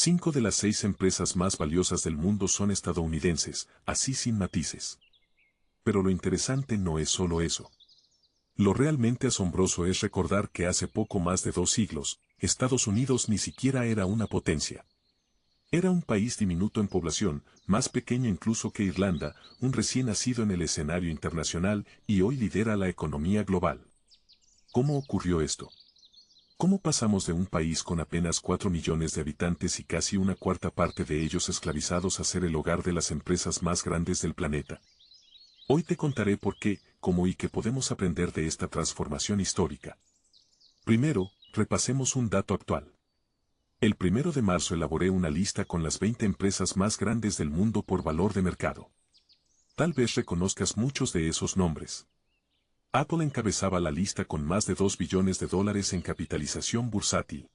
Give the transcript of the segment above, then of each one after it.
5 de las 6 empresas más valiosas del mundo son estadounidenses, así sin matices. Pero lo interesante no es solo eso. Lo realmente asombroso es recordar que hace poco más de 2 siglos, Estados Unidos ni siquiera era una potencia. Era un país diminuto en población, más pequeño incluso que Irlanda, un recién nacido en el escenario internacional y hoy lidera la economía global. ¿Cómo ocurrió esto? ¿Cómo pasamos de un país con apenas 4 millones de habitantes y casi una cuarta parte de ellos esclavizados a ser el hogar de las empresas más grandes del planeta? Hoy te contaré por qué, cómo y qué podemos aprender de esta transformación histórica. Primero, repasemos un dato actual. El 1 de marzo elaboré una lista con las 20 empresas más grandes del mundo por valor de mercado. Tal vez reconozcas muchos de esos nombres. Apple encabezaba la lista con más de $2 billones en capitalización bursátil.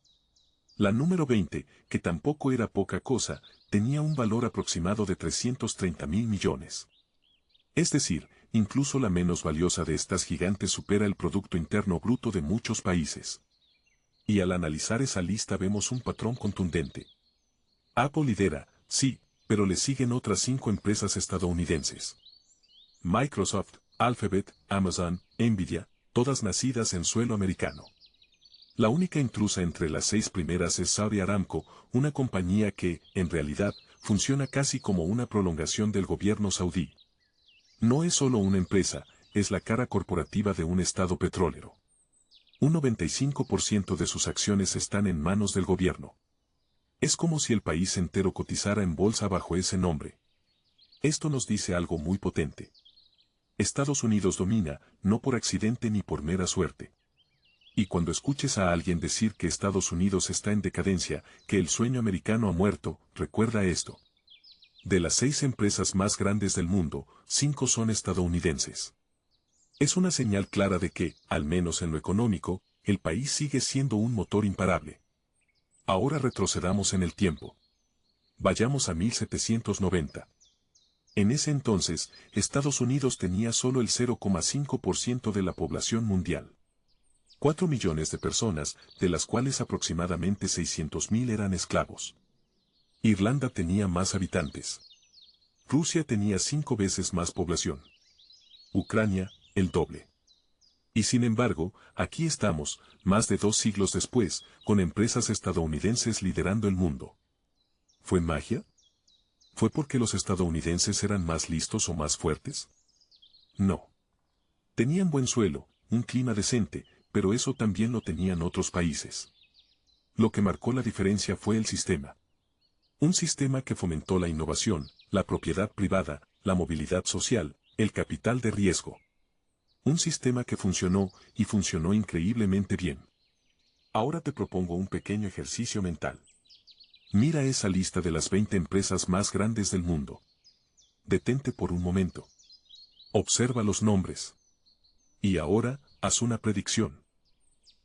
La número 20, que tampoco era poca cosa, tenía un valor aproximado de 330.000 millones. Es decir, incluso la menos valiosa de estas gigantes supera el Producto Interno Bruto de muchos países. Y al analizar esa lista vemos un patrón contundente. Apple lidera, sí, pero le siguen otras 5 empresas estadounidenses. Microsoft, Alphabet, Amazon, Nvidia, todas nacidas en suelo americano. La única intrusa entre las 6 primeras es Saudi Aramco, una compañía que, en realidad, funciona casi como una prolongación del gobierno saudí. No es solo una empresa, es la cara corporativa de un estado petrolero. Un 95% de sus acciones están en manos del gobierno. Es como si el país entero cotizara en bolsa bajo ese nombre. Esto nos dice algo muy potente. Estados Unidos domina, no por accidente ni por mera suerte. Y cuando escuches a alguien decir que Estados Unidos está en decadencia, que el sueño americano ha muerto, recuerda esto. De las 6 empresas más grandes del mundo, 5 son estadounidenses. Es una señal clara de que, al menos en lo económico, el país sigue siendo un motor imparable. Ahora retrocedamos en el tiempo. Vayamos a 1790. En ese entonces, Estados Unidos tenía solo el 0,5% de la población mundial. 4 millones de personas, de las cuales aproximadamente 600.000 eran esclavos. Irlanda tenía más habitantes. Rusia tenía 5 veces más población. Ucrania, el doble. Y sin embargo, aquí estamos, más de 2 siglos después, con empresas estadounidenses liderando el mundo. ¿Fue magia? ¿Fue porque los estadounidenses eran más listos o más fuertes? No. Tenían buen suelo, un clima decente, pero eso también lo tenían otros países. Lo que marcó la diferencia fue el sistema. Un sistema que fomentó la innovación, la propiedad privada, la movilidad social, el capital de riesgo. Un sistema que funcionó, y funcionó increíblemente bien. Ahora te propongo un pequeño ejercicio mental. Mira esa lista de las 20 empresas más grandes del mundo. Detente por un momento. Observa los nombres. Y ahora, haz una predicción.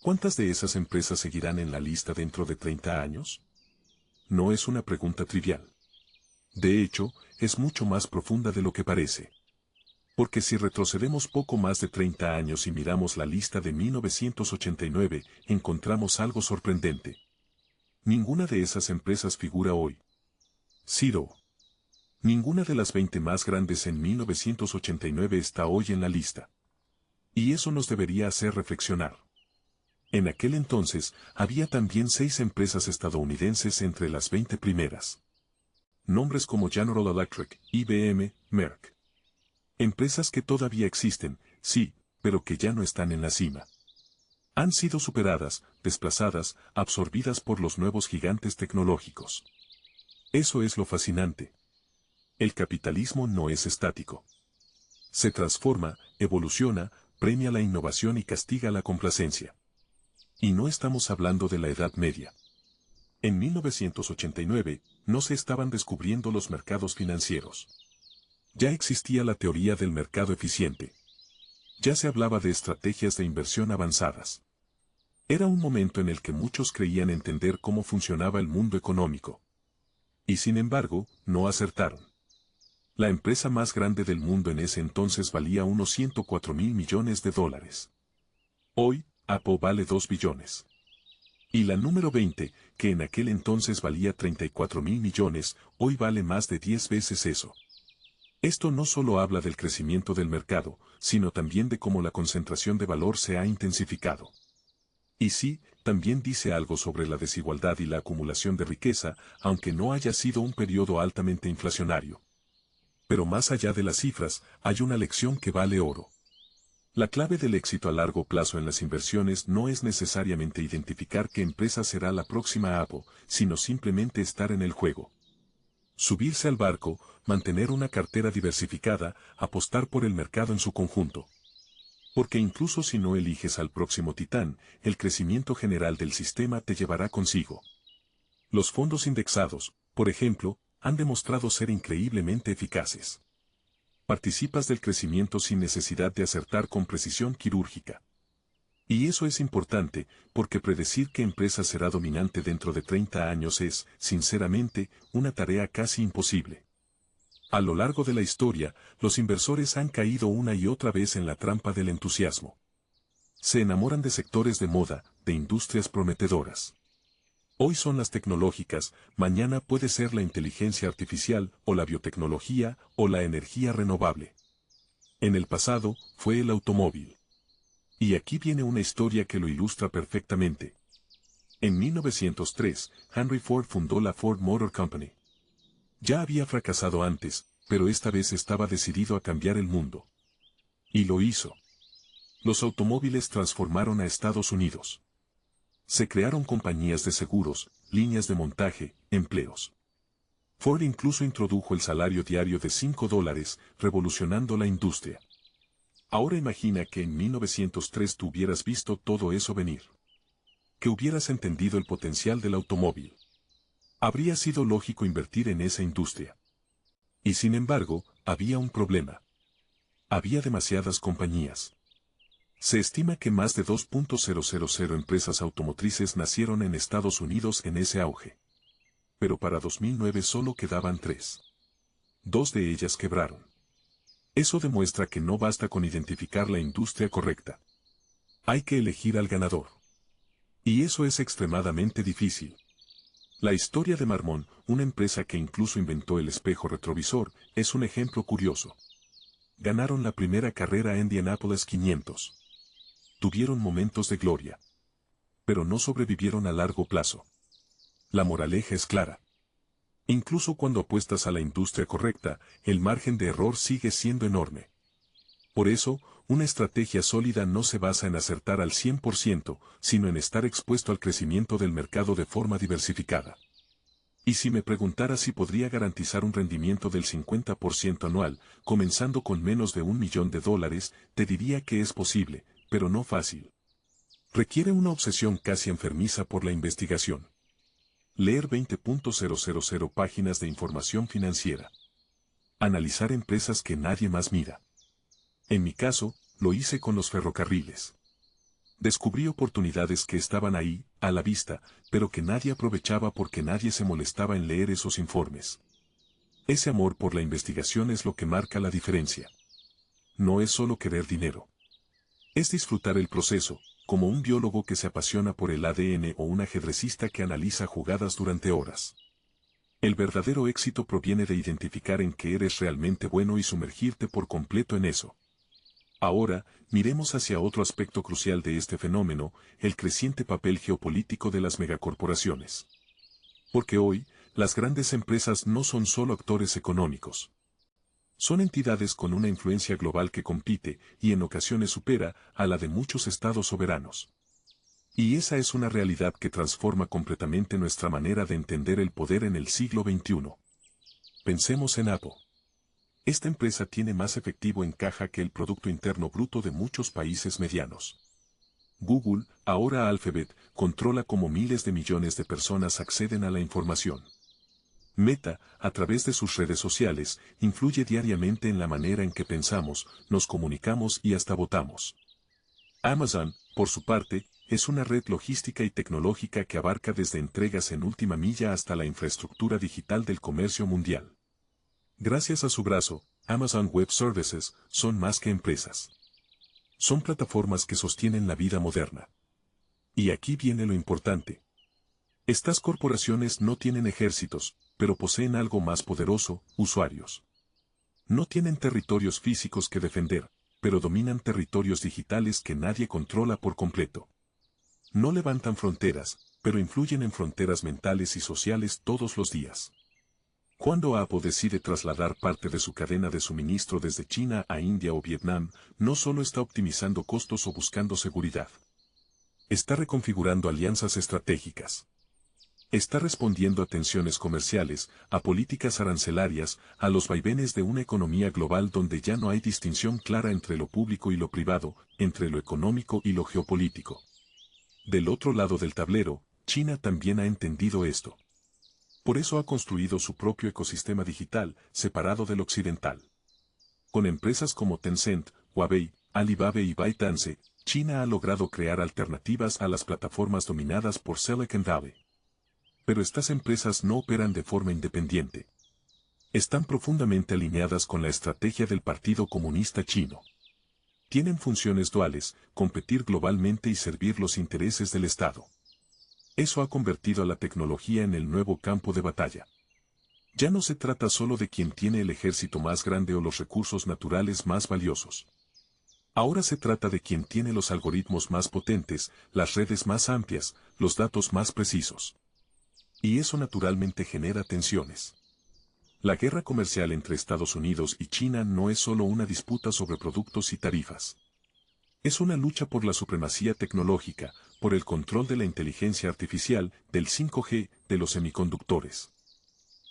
¿Cuántas de esas empresas seguirán en la lista dentro de 30 años? No es una pregunta trivial. De hecho, es mucho más profunda de lo que parece. Porque si retrocedemos poco más de 30 años y miramos la lista de 1989, encontramos algo sorprendente. Ninguna de esas empresas figura hoy. Cero. Ninguna de las 20 más grandes en 1989 está hoy en la lista. Y eso nos debería hacer reflexionar. En aquel entonces, había también 6 empresas estadounidenses entre las 20 primeras. Nombres como General Electric, IBM, Merck. Empresas que todavía existen, sí, pero que ya no están en la cima. Han sido superadas, desplazadas, absorbidas por los nuevos gigantes tecnológicos. Eso es lo fascinante. El capitalismo no es estático. Se transforma, evoluciona, premia la innovación y castiga la complacencia. Y no estamos hablando de la Edad Media. En 1989, no se estaban descubriendo los mercados financieros. Ya existía la teoría del mercado eficiente. Ya se hablaba de estrategias de inversión avanzadas. Era un momento en el que muchos creían entender cómo funcionaba el mundo económico. Y sin embargo, no acertaron. La empresa más grande del mundo en ese entonces valía unos 104.000 millones de dólares. Hoy, Apple vale 2 billones. Y la número 20, que en aquel entonces valía 34.000 millones, hoy vale más de 10 veces eso. Esto no solo habla del crecimiento del mercado, sino también de cómo la concentración de valor se ha intensificado. Y sí, también dice algo sobre la desigualdad y la acumulación de riqueza, aunque no haya sido un periodo altamente inflacionario. Pero más allá de las cifras, hay una lección que vale oro. La clave del éxito a largo plazo en las inversiones no es necesariamente identificar qué empresa será la próxima Apple, sino simplemente estar en el juego. Subirse al barco, mantener una cartera diversificada, apostar por el mercado en su conjunto. Porque incluso si no eliges al próximo titán, el crecimiento general del sistema te llevará consigo. Los fondos indexados, por ejemplo, han demostrado ser increíblemente eficaces. Participas del crecimiento sin necesidad de acertar con precisión quirúrgica. Y eso es importante, porque predecir qué empresa será dominante dentro de 30 años es, sinceramente, una tarea casi imposible. A lo largo de la historia, los inversores han caído una y otra vez en la trampa del entusiasmo. Se enamoran de sectores de moda, de industrias prometedoras. Hoy son las tecnológicas, mañana puede ser la inteligencia artificial, o la biotecnología, o la energía renovable. En el pasado, fue el automóvil. Y aquí viene una historia que lo ilustra perfectamente. En 1903, Henry Ford fundó la Ford Motor Company. Ya había fracasado antes, pero esta vez estaba decidido a cambiar el mundo. Y lo hizo. Los automóviles transformaron a Estados Unidos. Se crearon compañías de seguros, líneas de montaje, empleos. Ford incluso introdujo el salario diario de $5, revolucionando la industria. Ahora imagina que en 1903 tú hubieras visto todo eso venir. Que hubieras entendido el potencial del automóvil. Habría sido lógico invertir en esa industria. Y sin embargo, había un problema. Había demasiadas compañías. Se estima que más de 2.000 empresas automotrices nacieron en Estados Unidos en ese auge. Pero para 2009 solo quedaban 3. 2 de ellas quebraron. Eso demuestra que no basta con identificar la industria correcta. Hay que elegir al ganador. Y eso es extremadamente difícil. La historia de Marmon, una empresa que incluso inventó el espejo retrovisor, es un ejemplo curioso. Ganaron la primera carrera en Indianapolis 500. Tuvieron momentos de gloria. Pero no sobrevivieron a largo plazo. La moraleja es clara. Incluso cuando apuestas a la industria correcta, el margen de error sigue siendo enorme. Por eso, una estrategia sólida no se basa en acertar al 100%, sino en estar expuesto al crecimiento del mercado de forma diversificada. Y si me preguntara si podría garantizar un rendimiento del 50% anual, comenzando con menos de $1 millón, te diría que es posible, pero no fácil. Requiere una obsesión casi enfermiza por la investigación. Leer 20.000 páginas de información financiera. Analizar empresas que nadie más mira. En mi caso, lo hice con los ferrocarriles. Descubrí oportunidades que estaban ahí, a la vista, pero que nadie aprovechaba porque nadie se molestaba en leer esos informes. Ese amor por la investigación es lo que marca la diferencia. No es solo querer dinero. Es disfrutar el proceso, como un biólogo que se apasiona por el ADN o un ajedrecista que analiza jugadas durante horas. El verdadero éxito proviene de identificar en qué eres realmente bueno y sumergirte por completo en eso. Ahora, miremos hacia otro aspecto crucial de este fenómeno, el creciente papel geopolítico de las megacorporaciones. Porque hoy, las grandes empresas no son solo actores económicos. Son entidades con una influencia global que compite, y en ocasiones supera, a la de muchos estados soberanos. Y esa es una realidad que transforma completamente nuestra manera de entender el poder en el siglo XXI. Pensemos en Apple. Esta empresa tiene más efectivo en caja que el Producto Interno Bruto de muchos países medianos. Google, ahora Alphabet, controla cómo miles de millones de personas acceden a la información. Meta, a través de sus redes sociales, influye diariamente en la manera en que pensamos, nos comunicamos y hasta votamos. Amazon, por su parte, es una red logística y tecnológica que abarca desde entregas en última milla hasta la infraestructura digital del comercio mundial. Gracias a su brazo, Amazon Web Services son más que empresas. Son plataformas que sostienen la vida moderna. Y aquí viene lo importante. Estas corporaciones no tienen ejércitos, pero poseen algo más poderoso, usuarios. No tienen territorios físicos que defender, pero dominan territorios digitales que nadie controla por completo. No levantan fronteras, pero influyen en fronteras mentales y sociales todos los días. Cuando Apple decide trasladar parte de su cadena de suministro desde China a India o Vietnam, no solo está optimizando costos o buscando seguridad. Está reconfigurando alianzas estratégicas. Está respondiendo a tensiones comerciales, a políticas arancelarias, a los vaivenes de una economía global donde ya no hay distinción clara entre lo público y lo privado, entre lo económico y lo geopolítico. Del otro lado del tablero, China también ha entendido esto. Por eso ha construido su propio ecosistema digital, separado del occidental. Con empresas como Tencent, Huawei, Alibaba y ByteDance, China ha logrado crear alternativas a las plataformas dominadas por Silicon Valley. Pero estas empresas no operan de forma independiente. Están profundamente alineadas con la estrategia del Partido Comunista Chino. Tienen funciones duales, competir globalmente y servir los intereses del Estado. Eso ha convertido a la tecnología en el nuevo campo de batalla. Ya no se trata solo de quien tiene el ejército más grande o los recursos naturales más valiosos. Ahora se trata de quien tiene los algoritmos más potentes, las redes más amplias, los datos más precisos. Y eso naturalmente genera tensiones. La guerra comercial entre Estados Unidos y China no es solo una disputa sobre productos y tarifas. Es una lucha por la supremacía tecnológica, por el control de la inteligencia artificial, del 5G, de los semiconductores.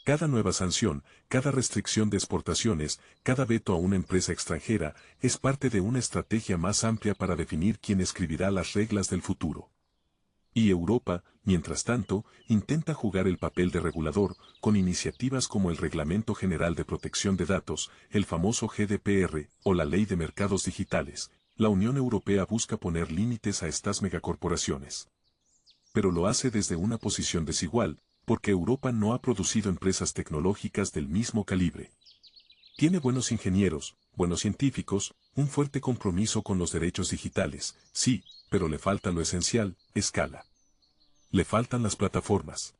Cada nueva sanción, cada restricción de exportaciones, cada veto a una empresa extranjera, es parte de una estrategia más amplia para definir quién escribirá las reglas del futuro. Y Europa, mientras tanto, intenta jugar el papel de regulador, con iniciativas como el Reglamento General de Protección de Datos, el famoso GDPR, o la Ley de Mercados Digitales. La Unión Europea busca poner límites a estas megacorporaciones. Pero lo hace desde una posición desigual, porque Europa no ha producido empresas tecnológicas del mismo calibre. Tiene buenos ingenieros, buenos científicos, un fuerte compromiso con los derechos digitales, sí, pero le falta lo esencial, escala. Le faltan las plataformas.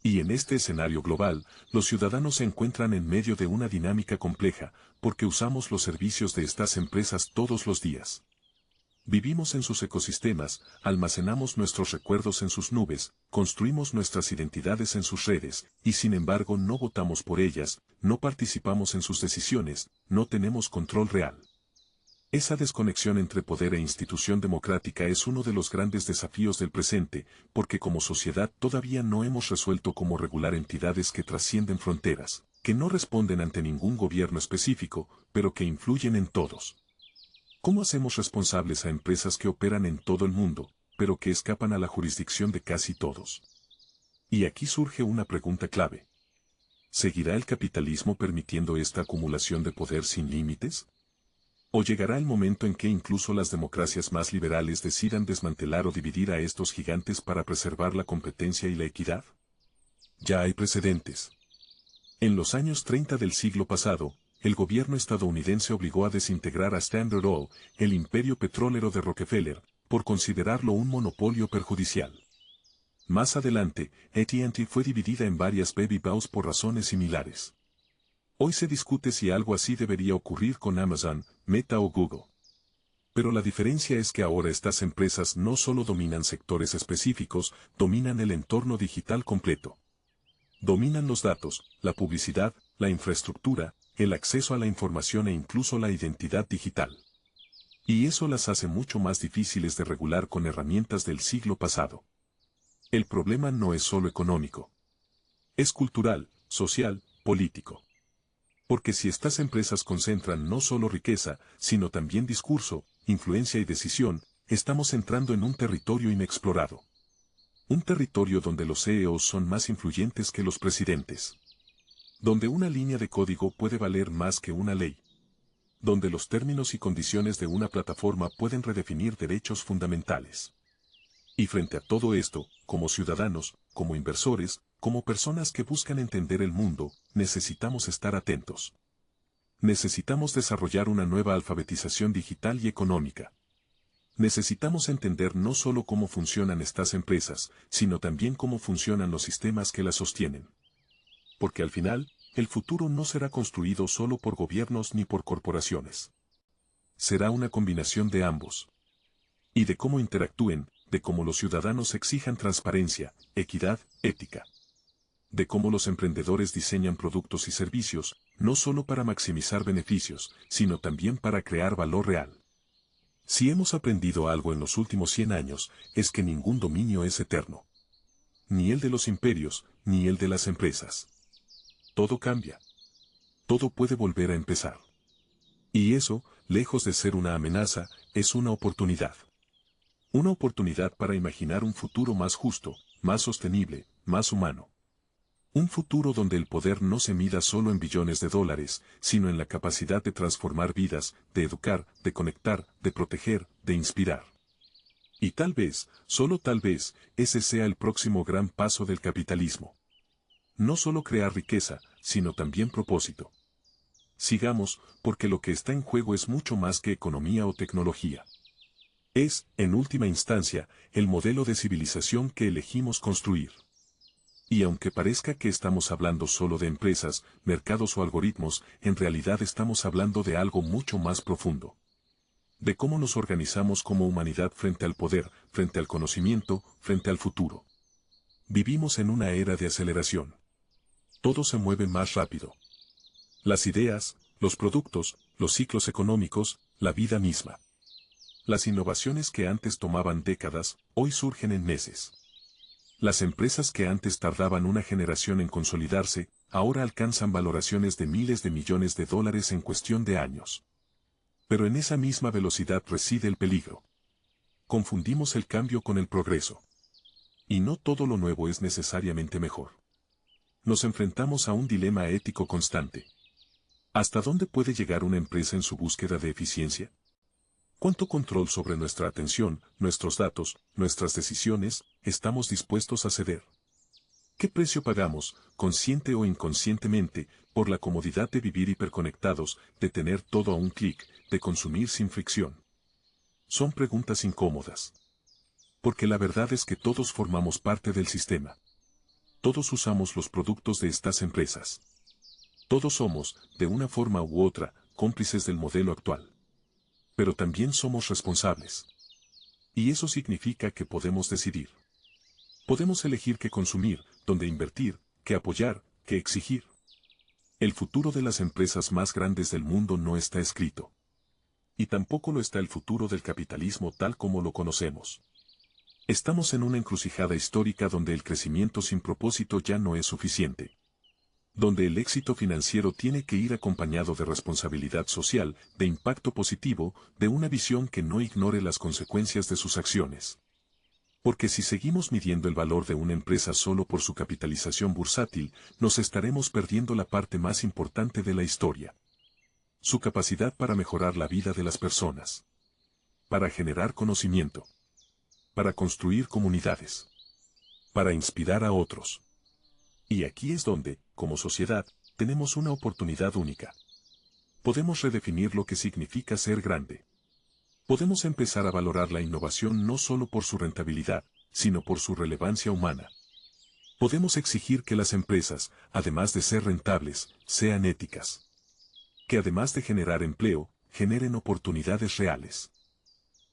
Y en este escenario global, los ciudadanos se encuentran en medio de una dinámica compleja, porque usamos los servicios de estas empresas todos los días. Vivimos en sus ecosistemas, almacenamos nuestros recuerdos en sus nubes, construimos nuestras identidades en sus redes, y sin embargo no votamos por ellas, no participamos en sus decisiones, no tenemos control real. Esa desconexión entre poder e institución democrática es uno de los grandes desafíos del presente, porque como sociedad todavía no hemos resuelto cómo regular entidades que trascienden fronteras, que no responden ante ningún gobierno específico, pero que influyen en todos. ¿Cómo hacemos responsables a empresas que operan en todo el mundo, pero que escapan a la jurisdicción de casi todos? Y aquí surge una pregunta clave. ¿Seguirá el capitalismo permitiendo esta acumulación de poder sin límites? ¿O llegará el momento en que incluso las democracias más liberales decidan desmantelar o dividir a estos gigantes para preservar la competencia y la equidad? Ya hay precedentes. En los años 30 del siglo pasado, el gobierno estadounidense obligó a desintegrar a Standard Oil, el imperio petrolero de Rockefeller, por considerarlo un monopolio perjudicial. Más adelante, AT&T fue dividida en varias baby bows por razones similares. Hoy se discute si algo así debería ocurrir con Amazon, Meta o Google. Pero la diferencia es que ahora estas empresas no solo dominan sectores específicos, dominan el entorno digital completo. Dominan los datos, la publicidad, la infraestructura, el acceso a la información e incluso la identidad digital. Y eso las hace mucho más difíciles de regular con herramientas del siglo pasado. El problema no es solo económico. Es cultural, social, político. Porque si estas empresas concentran no solo riqueza, sino también discurso, influencia y decisión, estamos entrando en un territorio inexplorado. Un territorio donde los CEOs son más influyentes que los presidentes. Donde una línea de código puede valer más que una ley. Donde los términos y condiciones de una plataforma pueden redefinir derechos fundamentales. Y frente a todo esto, como ciudadanos, como inversores, como personas que buscan entender el mundo, necesitamos estar atentos. Necesitamos desarrollar una nueva alfabetización digital y económica. Necesitamos entender no solo cómo funcionan estas empresas, sino también cómo funcionan los sistemas que las sostienen. Porque al final, el futuro no será construido solo por gobiernos ni por corporaciones. Será una combinación de ambos. Y de cómo interactúen, de cómo los ciudadanos exijan transparencia, equidad, ética. De cómo los emprendedores diseñan productos y servicios, no solo para maximizar beneficios, sino también para crear valor real. Si hemos aprendido algo en los últimos 100 años, es que ningún dominio es eterno. Ni el de los imperios, ni el de las empresas. Todo cambia. Todo puede volver a empezar. Y eso, lejos de ser una amenaza, es una oportunidad. Una oportunidad para imaginar un futuro más justo, más sostenible, más humano. Un futuro donde el poder no se mida solo en billones de dólares, sino en la capacidad de transformar vidas, de educar, de conectar, de proteger, de inspirar. Y tal vez, solo tal vez, ese sea el próximo gran paso del capitalismo. No solo crear riqueza, sino también propósito. Sigamos, porque lo que está en juego es mucho más que economía o tecnología. Es, en última instancia, el modelo de civilización que elegimos construir. Y aunque parezca que estamos hablando solo de empresas, mercados o algoritmos, en realidad estamos hablando de algo mucho más profundo. De cómo nos organizamos como humanidad frente al poder, frente al conocimiento, frente al futuro. Vivimos en una era de aceleración. Todo se mueve más rápido. Las ideas, los productos, los ciclos económicos, la vida misma. Las innovaciones que antes tomaban décadas, hoy surgen en meses. Las empresas que antes tardaban una generación en consolidarse, ahora alcanzan valoraciones de miles de millones de dólares en cuestión de años. Pero en esa misma velocidad reside el peligro. Confundimos el cambio con el progreso. Y no todo lo nuevo es necesariamente mejor. Nos enfrentamos a un dilema ético constante. ¿Hasta dónde puede llegar una empresa en su búsqueda de eficiencia? ¿Cuánto control sobre nuestra atención, nuestros datos, nuestras decisiones, estamos dispuestos a ceder? ¿Qué precio pagamos, consciente o inconscientemente, por la comodidad de vivir hiperconectados, de tener todo a un clic, de consumir sin fricción? Son preguntas incómodas. Porque la verdad es que todos formamos parte del sistema. Todos usamos los productos de estas empresas. Todos somos, de una forma u otra, cómplices del modelo actual. Pero también somos responsables. Y eso significa que podemos decidir. Podemos elegir qué consumir, dónde invertir, qué apoyar, qué exigir. El futuro de las empresas más grandes del mundo no está escrito. Y tampoco lo está el futuro del capitalismo tal como lo conocemos. Estamos en una encrucijada histórica donde el crecimiento sin propósito ya no es suficiente. Donde el éxito financiero tiene que ir acompañado de responsabilidad social, de impacto positivo, de una visión que no ignore las consecuencias de sus acciones. Porque si seguimos midiendo el valor de una empresa solo por su capitalización bursátil, nos estaremos perdiendo la parte más importante de la historia. Su capacidad para mejorar la vida de las personas. Para generar conocimiento. Para construir comunidades. Para inspirar a otros. Y aquí es donde, como sociedad, tenemos una oportunidad única. Podemos redefinir lo que significa ser grande. Podemos empezar a valorar la innovación no solo por su rentabilidad, sino por su relevancia humana. Podemos exigir que las empresas, además de ser rentables, sean éticas. Que además de generar empleo, generen oportunidades reales.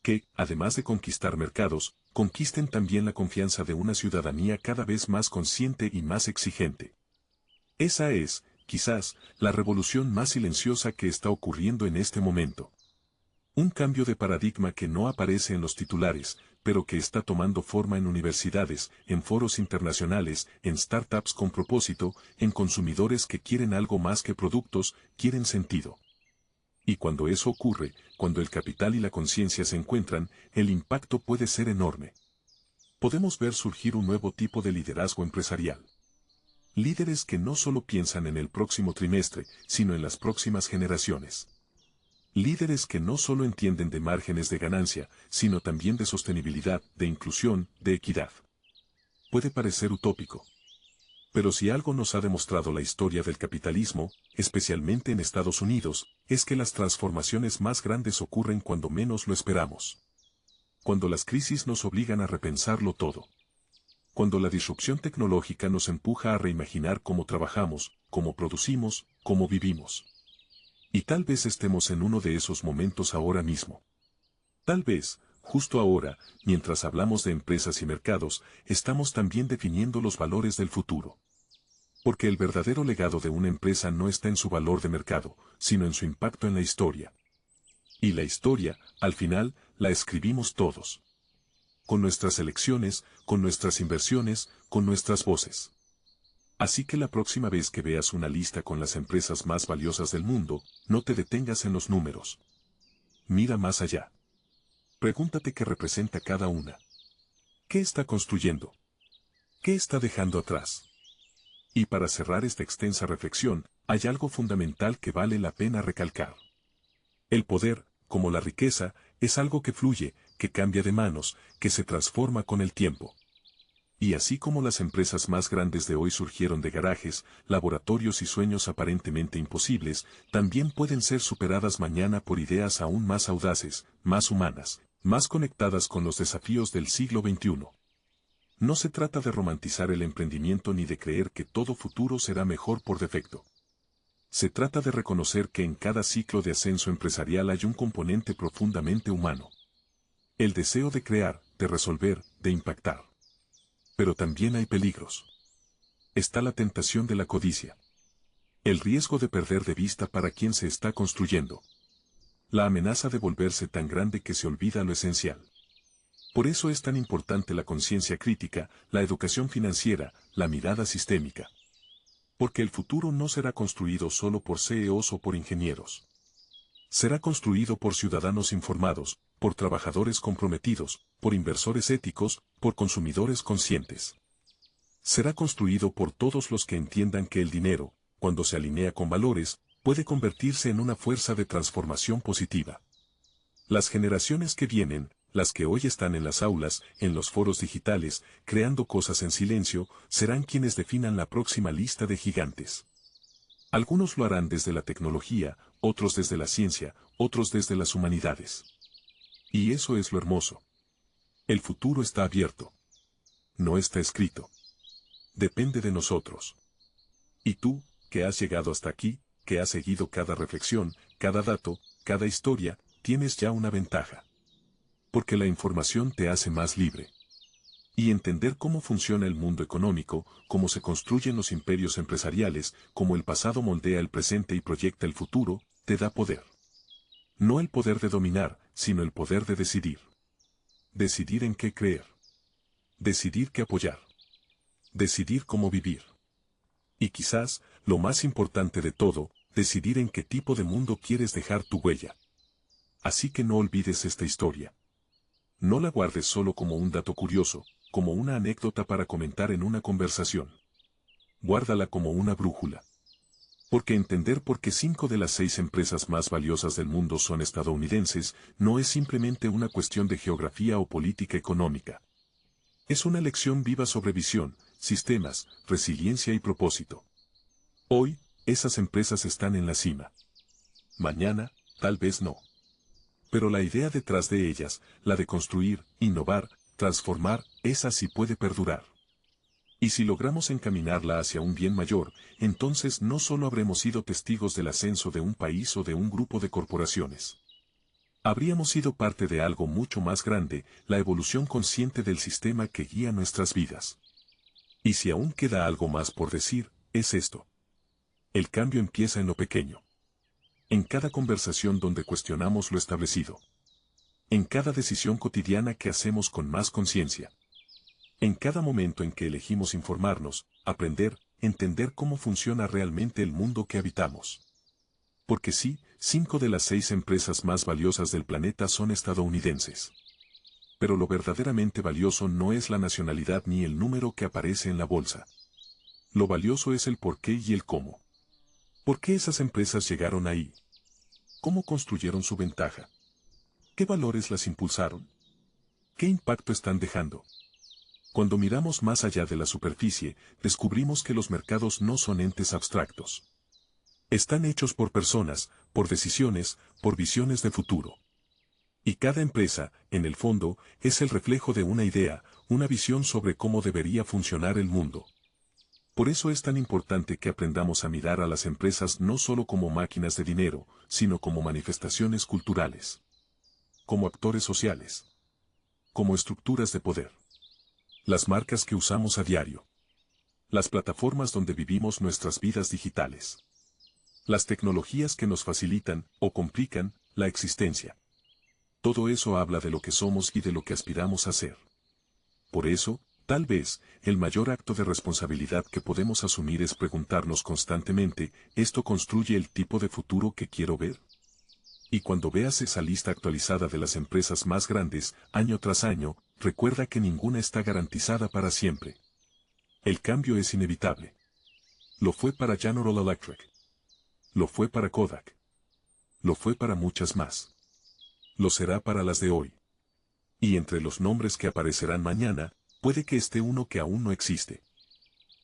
Que, además de conquistar mercados, conquisten también la confianza de una ciudadanía cada vez más consciente y más exigente. Esa es, quizás, la revolución más silenciosa que está ocurriendo en este momento. Un cambio de paradigma que no aparece en los titulares, pero que está tomando forma en universidades, en foros internacionales, en startups con propósito, en consumidores que quieren algo más que productos, quieren sentido. Y cuando eso ocurre, cuando el capital y la conciencia se encuentran, el impacto puede ser enorme. Podemos ver surgir un nuevo tipo de liderazgo empresarial. Líderes que no solo piensan en el próximo trimestre, sino en las próximas generaciones. Líderes que no solo entienden de márgenes de ganancia, sino también de sostenibilidad, de inclusión, de equidad. Puede parecer utópico. Pero si algo nos ha demostrado la historia del capitalismo, especialmente en Estados Unidos, es que las transformaciones más grandes ocurren cuando menos lo esperamos. cuando las crisis nos obligan a repensarlo todo. Cuando la disrupción tecnológica nos empuja a reimaginar cómo trabajamos, cómo producimos, cómo vivimos. Y tal vez estemos en uno de esos momentos ahora mismo. Tal vez, justo ahora, mientras hablamos de empresas y mercados, estamos también definiendo los valores del futuro. Porque el verdadero legado de una empresa no está en su valor de mercado, sino en su impacto en la historia. Y la historia, al final, la escribimos todos. Con nuestras elecciones, con nuestras inversiones, con nuestras voces. Así que la próxima vez que veas una lista con las empresas más valiosas del mundo, no te detengas en los números. Mira más allá. Pregúntate qué representa cada una. ¿Qué está construyendo? ¿Qué está dejando atrás? Y para cerrar esta extensa reflexión, hay algo fundamental que vale la pena recalcar. El poder, como la riqueza, es algo que fluye, que cambia de manos, que se transforma con el tiempo. Y así como las empresas más grandes de hoy surgieron de garajes, laboratorios y sueños aparentemente imposibles, también pueden ser superadas mañana por ideas aún más audaces, más humanas, más conectadas con los desafíos del siglo XXI. No se trata de romantizar el emprendimiento ni de creer que todo futuro será mejor por defecto. Se trata de reconocer que en cada ciclo de ascenso empresarial hay un componente profundamente humano. El deseo de crear, de resolver, de impactar. Pero también hay peligros. Está la tentación de la codicia. El riesgo de perder de vista para quien se está construyendo. La amenaza de volverse tan grande que se olvida lo esencial. Por eso es tan importante la conciencia crítica, la educación financiera, la mirada sistémica. Porque el futuro no será construido solo por CEOs o por ingenieros. Será construido por ciudadanos informados, por trabajadores comprometidos, por inversores éticos, por consumidores conscientes. Será construido por todos los que entiendan que el dinero, cuando se alinea con valores, puede convertirse en una fuerza de transformación positiva. Las generaciones que vienen, las que hoy están en las aulas, en los foros digitales, creando cosas en silencio, serán quienes definan la próxima lista de gigantes. Algunos lo harán desde la tecnología, otros desde la ciencia, otros desde las humanidades. Y eso es lo hermoso. El futuro está abierto. No está escrito. Depende de nosotros. Y tú, que has llegado hasta aquí, que has seguido cada reflexión, cada dato, cada historia, tienes ya una ventaja. Porque la información te hace más libre. Y entender cómo funciona el mundo económico, cómo se construyen los imperios empresariales, cómo el pasado moldea el presente y proyecta el futuro, te da poder. No el poder de dominar, sino el poder de decidir. Decidir en qué creer. Decidir qué apoyar. Decidir cómo vivir. Y quizás, lo más importante de todo, decidir en qué tipo de mundo quieres dejar tu huella. Así que no olvides esta historia. No la guardes solo como un dato curioso, como una anécdota para comentar en una conversación. Guárdala como una brújula. Porque entender por qué 5 de las 6 empresas más valiosas del mundo son estadounidenses no es simplemente una cuestión de geografía o política económica. Es una lección viva sobre visión, sistemas, resiliencia y propósito. Hoy, esas empresas están en la cima. Mañana, tal vez no. Pero la idea detrás de ellas, la de construir, innovar, transformar, esa sí puede perdurar. Y si logramos encaminarla hacia un bien mayor, entonces no solo habremos sido testigos del ascenso de un país o de un grupo de corporaciones. Habríamos sido parte de algo mucho más grande, la evolución consciente del sistema que guía nuestras vidas. Y si aún queda algo más por decir, es esto. El cambio empieza en lo pequeño. En cada conversación donde cuestionamos lo establecido. En cada decisión cotidiana que hacemos con más conciencia. En cada momento en que elegimos informarnos, aprender, entender cómo funciona realmente el mundo que habitamos. Porque sí, 5 de las 6 empresas más valiosas del planeta son estadounidenses. Pero lo verdaderamente valioso no es la nacionalidad ni el número que aparece en la bolsa. Lo valioso es el por qué y el cómo. ¿Por qué esas empresas llegaron ahí? ¿Cómo construyeron su ventaja? ¿Qué valores las impulsaron? ¿Qué impacto están dejando? Cuando miramos más allá de la superficie, descubrimos que los mercados no son entes abstractos. Están hechos por personas, por decisiones, por visiones de futuro. Y cada empresa, en el fondo, es el reflejo de una idea, una visión sobre cómo debería funcionar el mundo. Por eso es tan importante que aprendamos a mirar a las empresas no solo como máquinas de dinero, sino como manifestaciones culturales, como actores sociales, como estructuras de poder. Las marcas que usamos a diario. Las plataformas donde vivimos nuestras vidas digitales. Las tecnologías que nos facilitan, o complican, la existencia. Todo eso habla de lo que somos y de lo que aspiramos a ser. Por eso, tal vez, el mayor acto de responsabilidad que podemos asumir es preguntarnos constantemente, ¿esto construye el tipo de futuro que quiero ver? Y cuando veas esa lista actualizada de las empresas más grandes, año tras año, recuerda que ninguna está garantizada para siempre. El cambio es inevitable. Lo fue para General Electric. Lo fue para Kodak. Lo fue para muchas más. Lo será para las de hoy. Y entre los nombres que aparecerán mañana, puede que esté uno que aún no existe.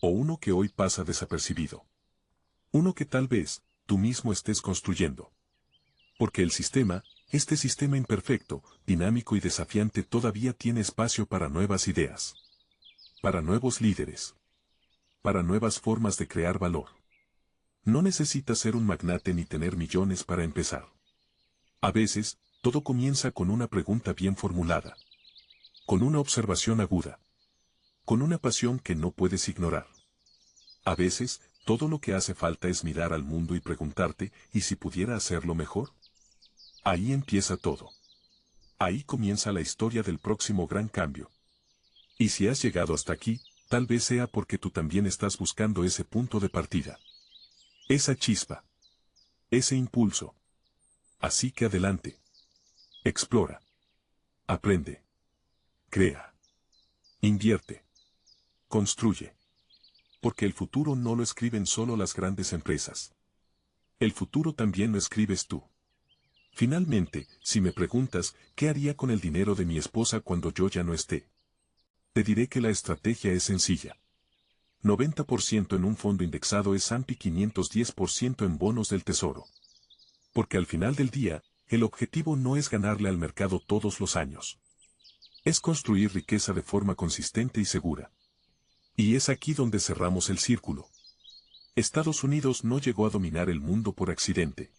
O uno que hoy pasa desapercibido. Uno que tal vez, tú mismo estés construyendo. Porque el sistema, este sistema imperfecto, dinámico y desafiante todavía tiene espacio para nuevas ideas. Para nuevos líderes. Para nuevas formas de crear valor. No necesitas ser un magnate ni tener millones para empezar. A veces, todo comienza con una pregunta bien formulada. Con una observación aguda. Con una pasión que no puedes ignorar. A veces, todo lo que hace falta es mirar al mundo y preguntarte, ¿y si pudiera hacerlo mejor? Ahí empieza todo. Ahí comienza la historia del próximo gran cambio. Y si has llegado hasta aquí, tal vez sea porque tú también estás buscando ese punto de partida. Esa chispa. Ese impulso. Así que adelante. Explora. Aprende. Crea. Invierte. Construye. Porque el futuro no lo escriben solo las grandes empresas. El futuro también lo escribes tú. Finalmente, si me preguntas, ¿qué haría con el dinero de mi esposa cuando yo ya no esté? Te diré que la estrategia es sencilla. 90% en un fondo indexado S&P 500, 10% en bonos del tesoro. Porque al final del día, el objetivo no es ganarle al mercado todos los años. Es construir riqueza de forma consistente y segura. Y es aquí donde cerramos el círculo. Estados Unidos no llegó a dominar el mundo por accidente.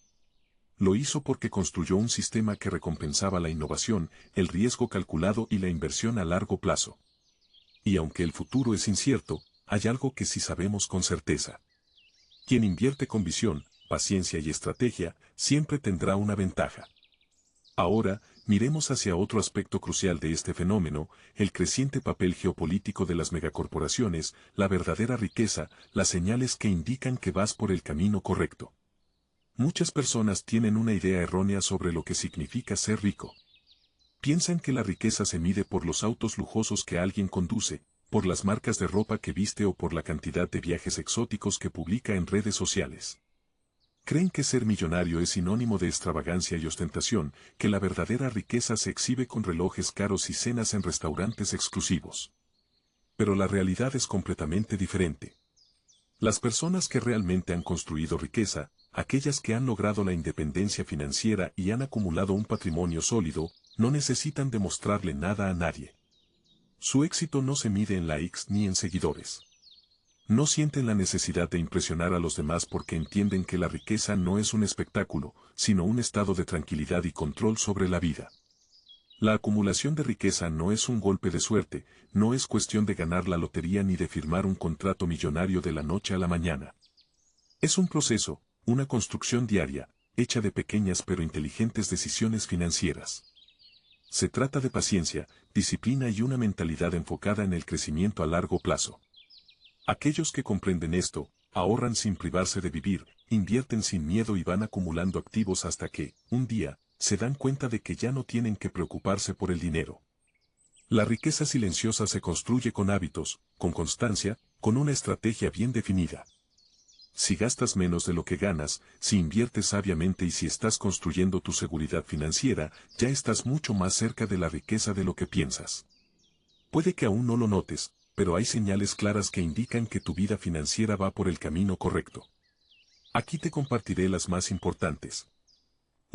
Lo hizo porque construyó un sistema que recompensaba la innovación, el riesgo calculado y la inversión a largo plazo. Y aunque el futuro es incierto, hay algo que sí sabemos con certeza. Quien invierte con visión, paciencia y estrategia, siempre tendrá una ventaja. Ahora, miremos hacia otro aspecto crucial de este fenómeno, el creciente papel geopolítico de las megacorporaciones, la verdadera riqueza, las señales que indican que vas por el camino correcto. Muchas personas tienen una idea errónea sobre lo que significa ser rico. Piensan que la riqueza se mide por los autos lujosos que alguien conduce, por las marcas de ropa que viste o por la cantidad de viajes exóticos que publica en redes sociales. Creen que ser millonario es sinónimo de extravagancia y ostentación, que la verdadera riqueza se exhibe con relojes caros y cenas en restaurantes exclusivos. Pero la realidad es completamente diferente. Las personas que realmente han construido riqueza, aquellas que han logrado la independencia financiera y han acumulado un patrimonio sólido, no necesitan demostrarle nada a nadie. Su éxito no se mide en likes ni en seguidores. No sienten la necesidad de impresionar a los demás porque entienden que la riqueza no es un espectáculo, sino un estado de tranquilidad y control sobre la vida. La acumulación de riqueza no es un golpe de suerte, no es cuestión de ganar la lotería ni de firmar un contrato millonario de la noche a la mañana. Es un proceso, una construcción diaria, hecha de pequeñas pero inteligentes decisiones financieras. Se trata de paciencia, disciplina y una mentalidad enfocada en el crecimiento a largo plazo. Aquellos que comprenden esto, ahorran sin privarse de vivir, invierten sin miedo y van acumulando activos hasta que, un día, se dan cuenta de que ya no tienen que preocuparse por el dinero. La riqueza silenciosa se construye con hábitos, con constancia, con una estrategia bien definida. Si gastas menos de lo que ganas, si inviertes sabiamente y si estás construyendo tu seguridad financiera, ya estás mucho más cerca de la riqueza de lo que piensas. Puede que aún no lo notes, pero hay señales claras que indican que tu vida financiera va por el camino correcto. Aquí te compartiré las más importantes.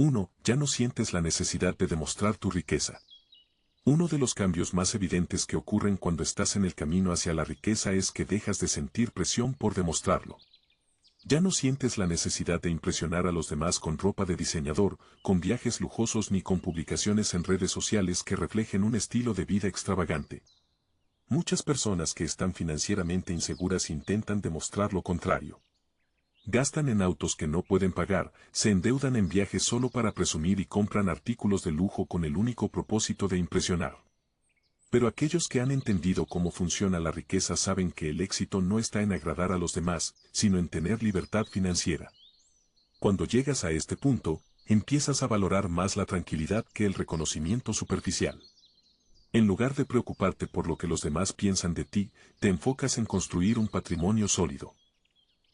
1. Ya no sientes la necesidad de demostrar tu riqueza. Uno de los cambios más evidentes que ocurren cuando estás en el camino hacia la riqueza es que dejas de sentir presión por demostrarlo. Ya no sientes la necesidad de impresionar a los demás con ropa de diseñador, con viajes lujosos ni con publicaciones en redes sociales que reflejen un estilo de vida extravagante. Muchas personas que están financieramente inseguras intentan demostrar lo contrario. Gastan en autos que no pueden pagar, se endeudan en viajes solo para presumir y compran artículos de lujo con el único propósito de impresionar. Pero aquellos que han entendido cómo funciona la riqueza saben que el éxito no está en agradar a los demás, sino en tener libertad financiera. Cuando llegas a este punto, empiezas a valorar más la tranquilidad que el reconocimiento superficial. En lugar de preocuparte por lo que los demás piensan de ti, te enfocas en construir un patrimonio sólido.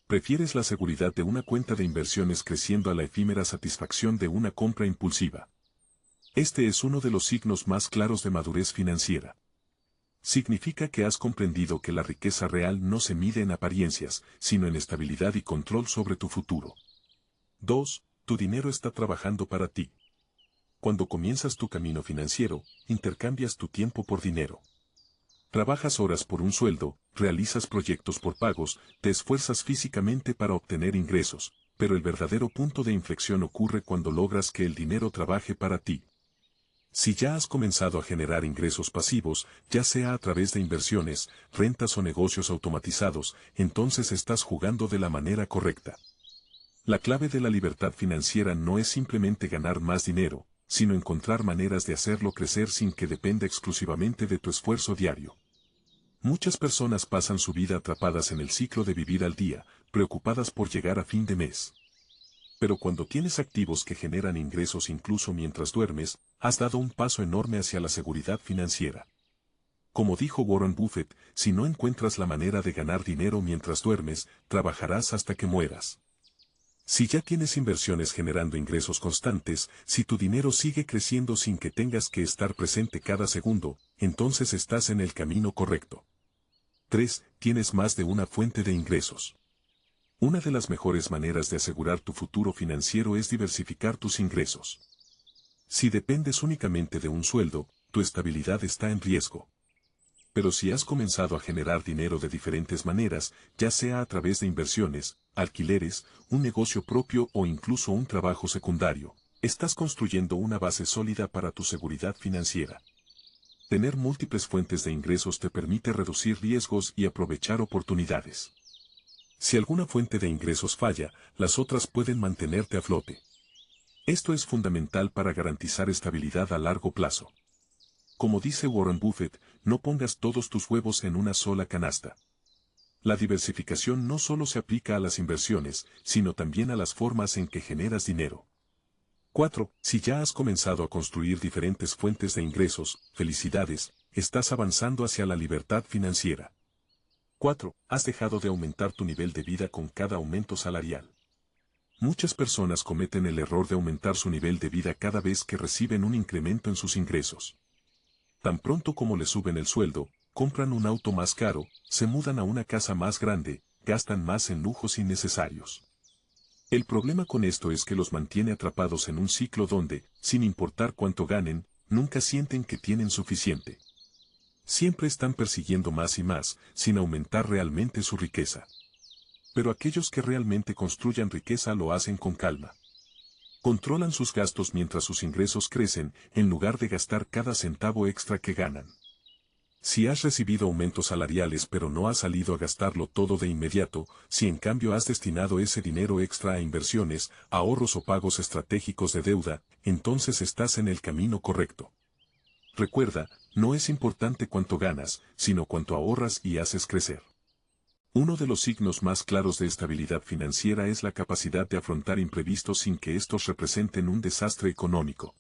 Prefieres la seguridad de una cuenta de inversiones creciendo a la efímera satisfacción de una compra impulsiva. Este es uno de los signos más claros de madurez financiera. Significa que has comprendido que la riqueza real no se mide en apariencias, sino en estabilidad y control sobre tu futuro. 2. Tu dinero está trabajando para ti. Cuando comienzas tu camino financiero, intercambias tu tiempo por dinero. Trabajas horas por un sueldo, realizas proyectos por pagos, te esfuerzas físicamente para obtener ingresos, pero el verdadero punto de inflexión ocurre cuando logras que el dinero trabaje para ti. Si ya has comenzado a generar ingresos pasivos, ya sea a través de inversiones, rentas o negocios automatizados, entonces estás jugando de la manera correcta. La clave de la libertad financiera no es simplemente ganar más dinero, sino encontrar maneras de hacerlo crecer sin que dependa exclusivamente de tu esfuerzo diario. Muchas personas pasan su vida atrapadas en el ciclo de vivir al día, preocupadas por llegar a fin de mes. Pero cuando tienes activos que generan ingresos incluso mientras duermes, has dado un paso enorme hacia la seguridad financiera. Como dijo Warren Buffett, si no encuentras la manera de ganar dinero mientras duermes, trabajarás hasta que mueras. Si ya tienes inversiones generando ingresos constantes, si tu dinero sigue creciendo sin que tengas que estar presente cada segundo, entonces estás en el camino correcto. 3. Tienes más de una fuente de ingresos. Una de las mejores maneras de asegurar tu futuro financiero es diversificar tus ingresos. Si dependes únicamente de un sueldo, tu estabilidad está en riesgo. Pero si has comenzado a generar dinero de diferentes maneras, ya sea a través de inversiones, alquileres, un negocio propio o incluso un trabajo secundario, estás construyendo una base sólida para tu seguridad financiera. Tener múltiples fuentes de ingresos te permite reducir riesgos y aprovechar oportunidades. Si alguna fuente de ingresos falla, las otras pueden mantenerte a flote. Esto es fundamental para garantizar estabilidad a largo plazo. Como dice Warren Buffett, no pongas todos tus huevos en una sola canasta. La diversificación no solo se aplica a las inversiones, sino también a las formas en que generas dinero. 4. Si ya has comenzado a construir diferentes fuentes de ingresos, felicidades, estás avanzando hacia la libertad financiera. 4. Has dejado de aumentar tu nivel de vida con cada aumento salarial. Muchas personas cometen el error de aumentar su nivel de vida cada vez que reciben un incremento en sus ingresos. Tan pronto como le suben el sueldo, compran un auto más caro, se mudan a una casa más grande, gastan más en lujos innecesarios. El problema con esto es que los mantiene atrapados en un ciclo donde, sin importar cuánto ganen, nunca sienten que tienen suficiente. Siempre están persiguiendo más y más, sin aumentar realmente su riqueza. Pero aquellos que realmente construyan riqueza lo hacen con calma. Controlan sus gastos mientras sus ingresos crecen, en lugar de gastar cada centavo extra que ganan. Si has recibido aumentos salariales pero no has salido a gastarlo todo de inmediato, si en cambio has destinado ese dinero extra a inversiones, ahorros o pagos estratégicos de deuda, entonces estás en el camino correcto. Recuerda, no es importante cuánto ganas, sino cuánto ahorras y haces crecer. Uno de los signos más claros de estabilidad financiera es la capacidad de afrontar imprevistos sin que estos representen un desastre económico.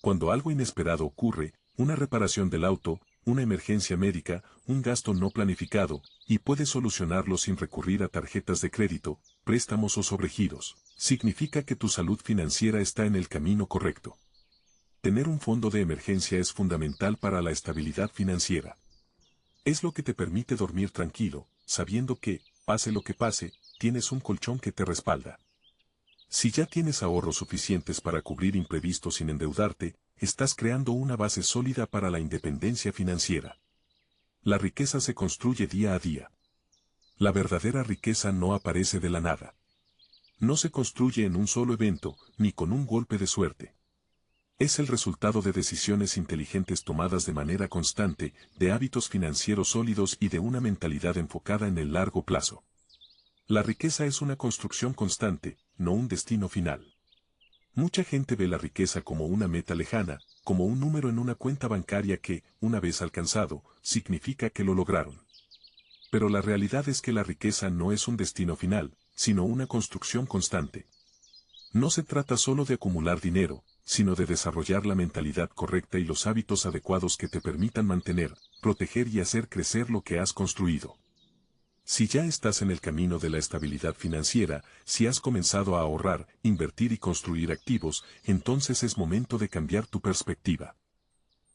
Cuando algo inesperado ocurre, una reparación del auto, una emergencia médica, un gasto no planificado, y puedes solucionarlo sin recurrir a tarjetas de crédito, préstamos o sobregiros, significa que tu salud financiera está en el camino correcto. Tener un fondo de emergencia es fundamental para la estabilidad financiera. Es lo que te permite dormir tranquilo, sabiendo que, pase lo que pase, tienes un colchón que te respalda. Si ya tienes ahorros suficientes para cubrir imprevistos sin endeudarte, estás creando una base sólida para la independencia financiera. La riqueza se construye día a día. La verdadera riqueza no aparece de la nada. No se construye en un solo evento, ni con un golpe de suerte. Es el resultado de decisiones inteligentes tomadas de manera constante, de hábitos financieros sólidos y de una mentalidad enfocada en el largo plazo. La riqueza es una construcción constante, no un destino final. Mucha gente ve la riqueza como una meta lejana, como un número en una cuenta bancaria que, una vez alcanzado, significa que lo lograron. Pero la realidad es que la riqueza no es un destino final, sino una construcción constante. No se trata solo de acumular dinero, sino de desarrollar la mentalidad correcta y los hábitos adecuados que te permitan mantener, proteger y hacer crecer lo que has construido. Si ya estás en el camino de la estabilidad financiera, si has comenzado a ahorrar, invertir y construir activos, entonces es momento de cambiar tu perspectiva.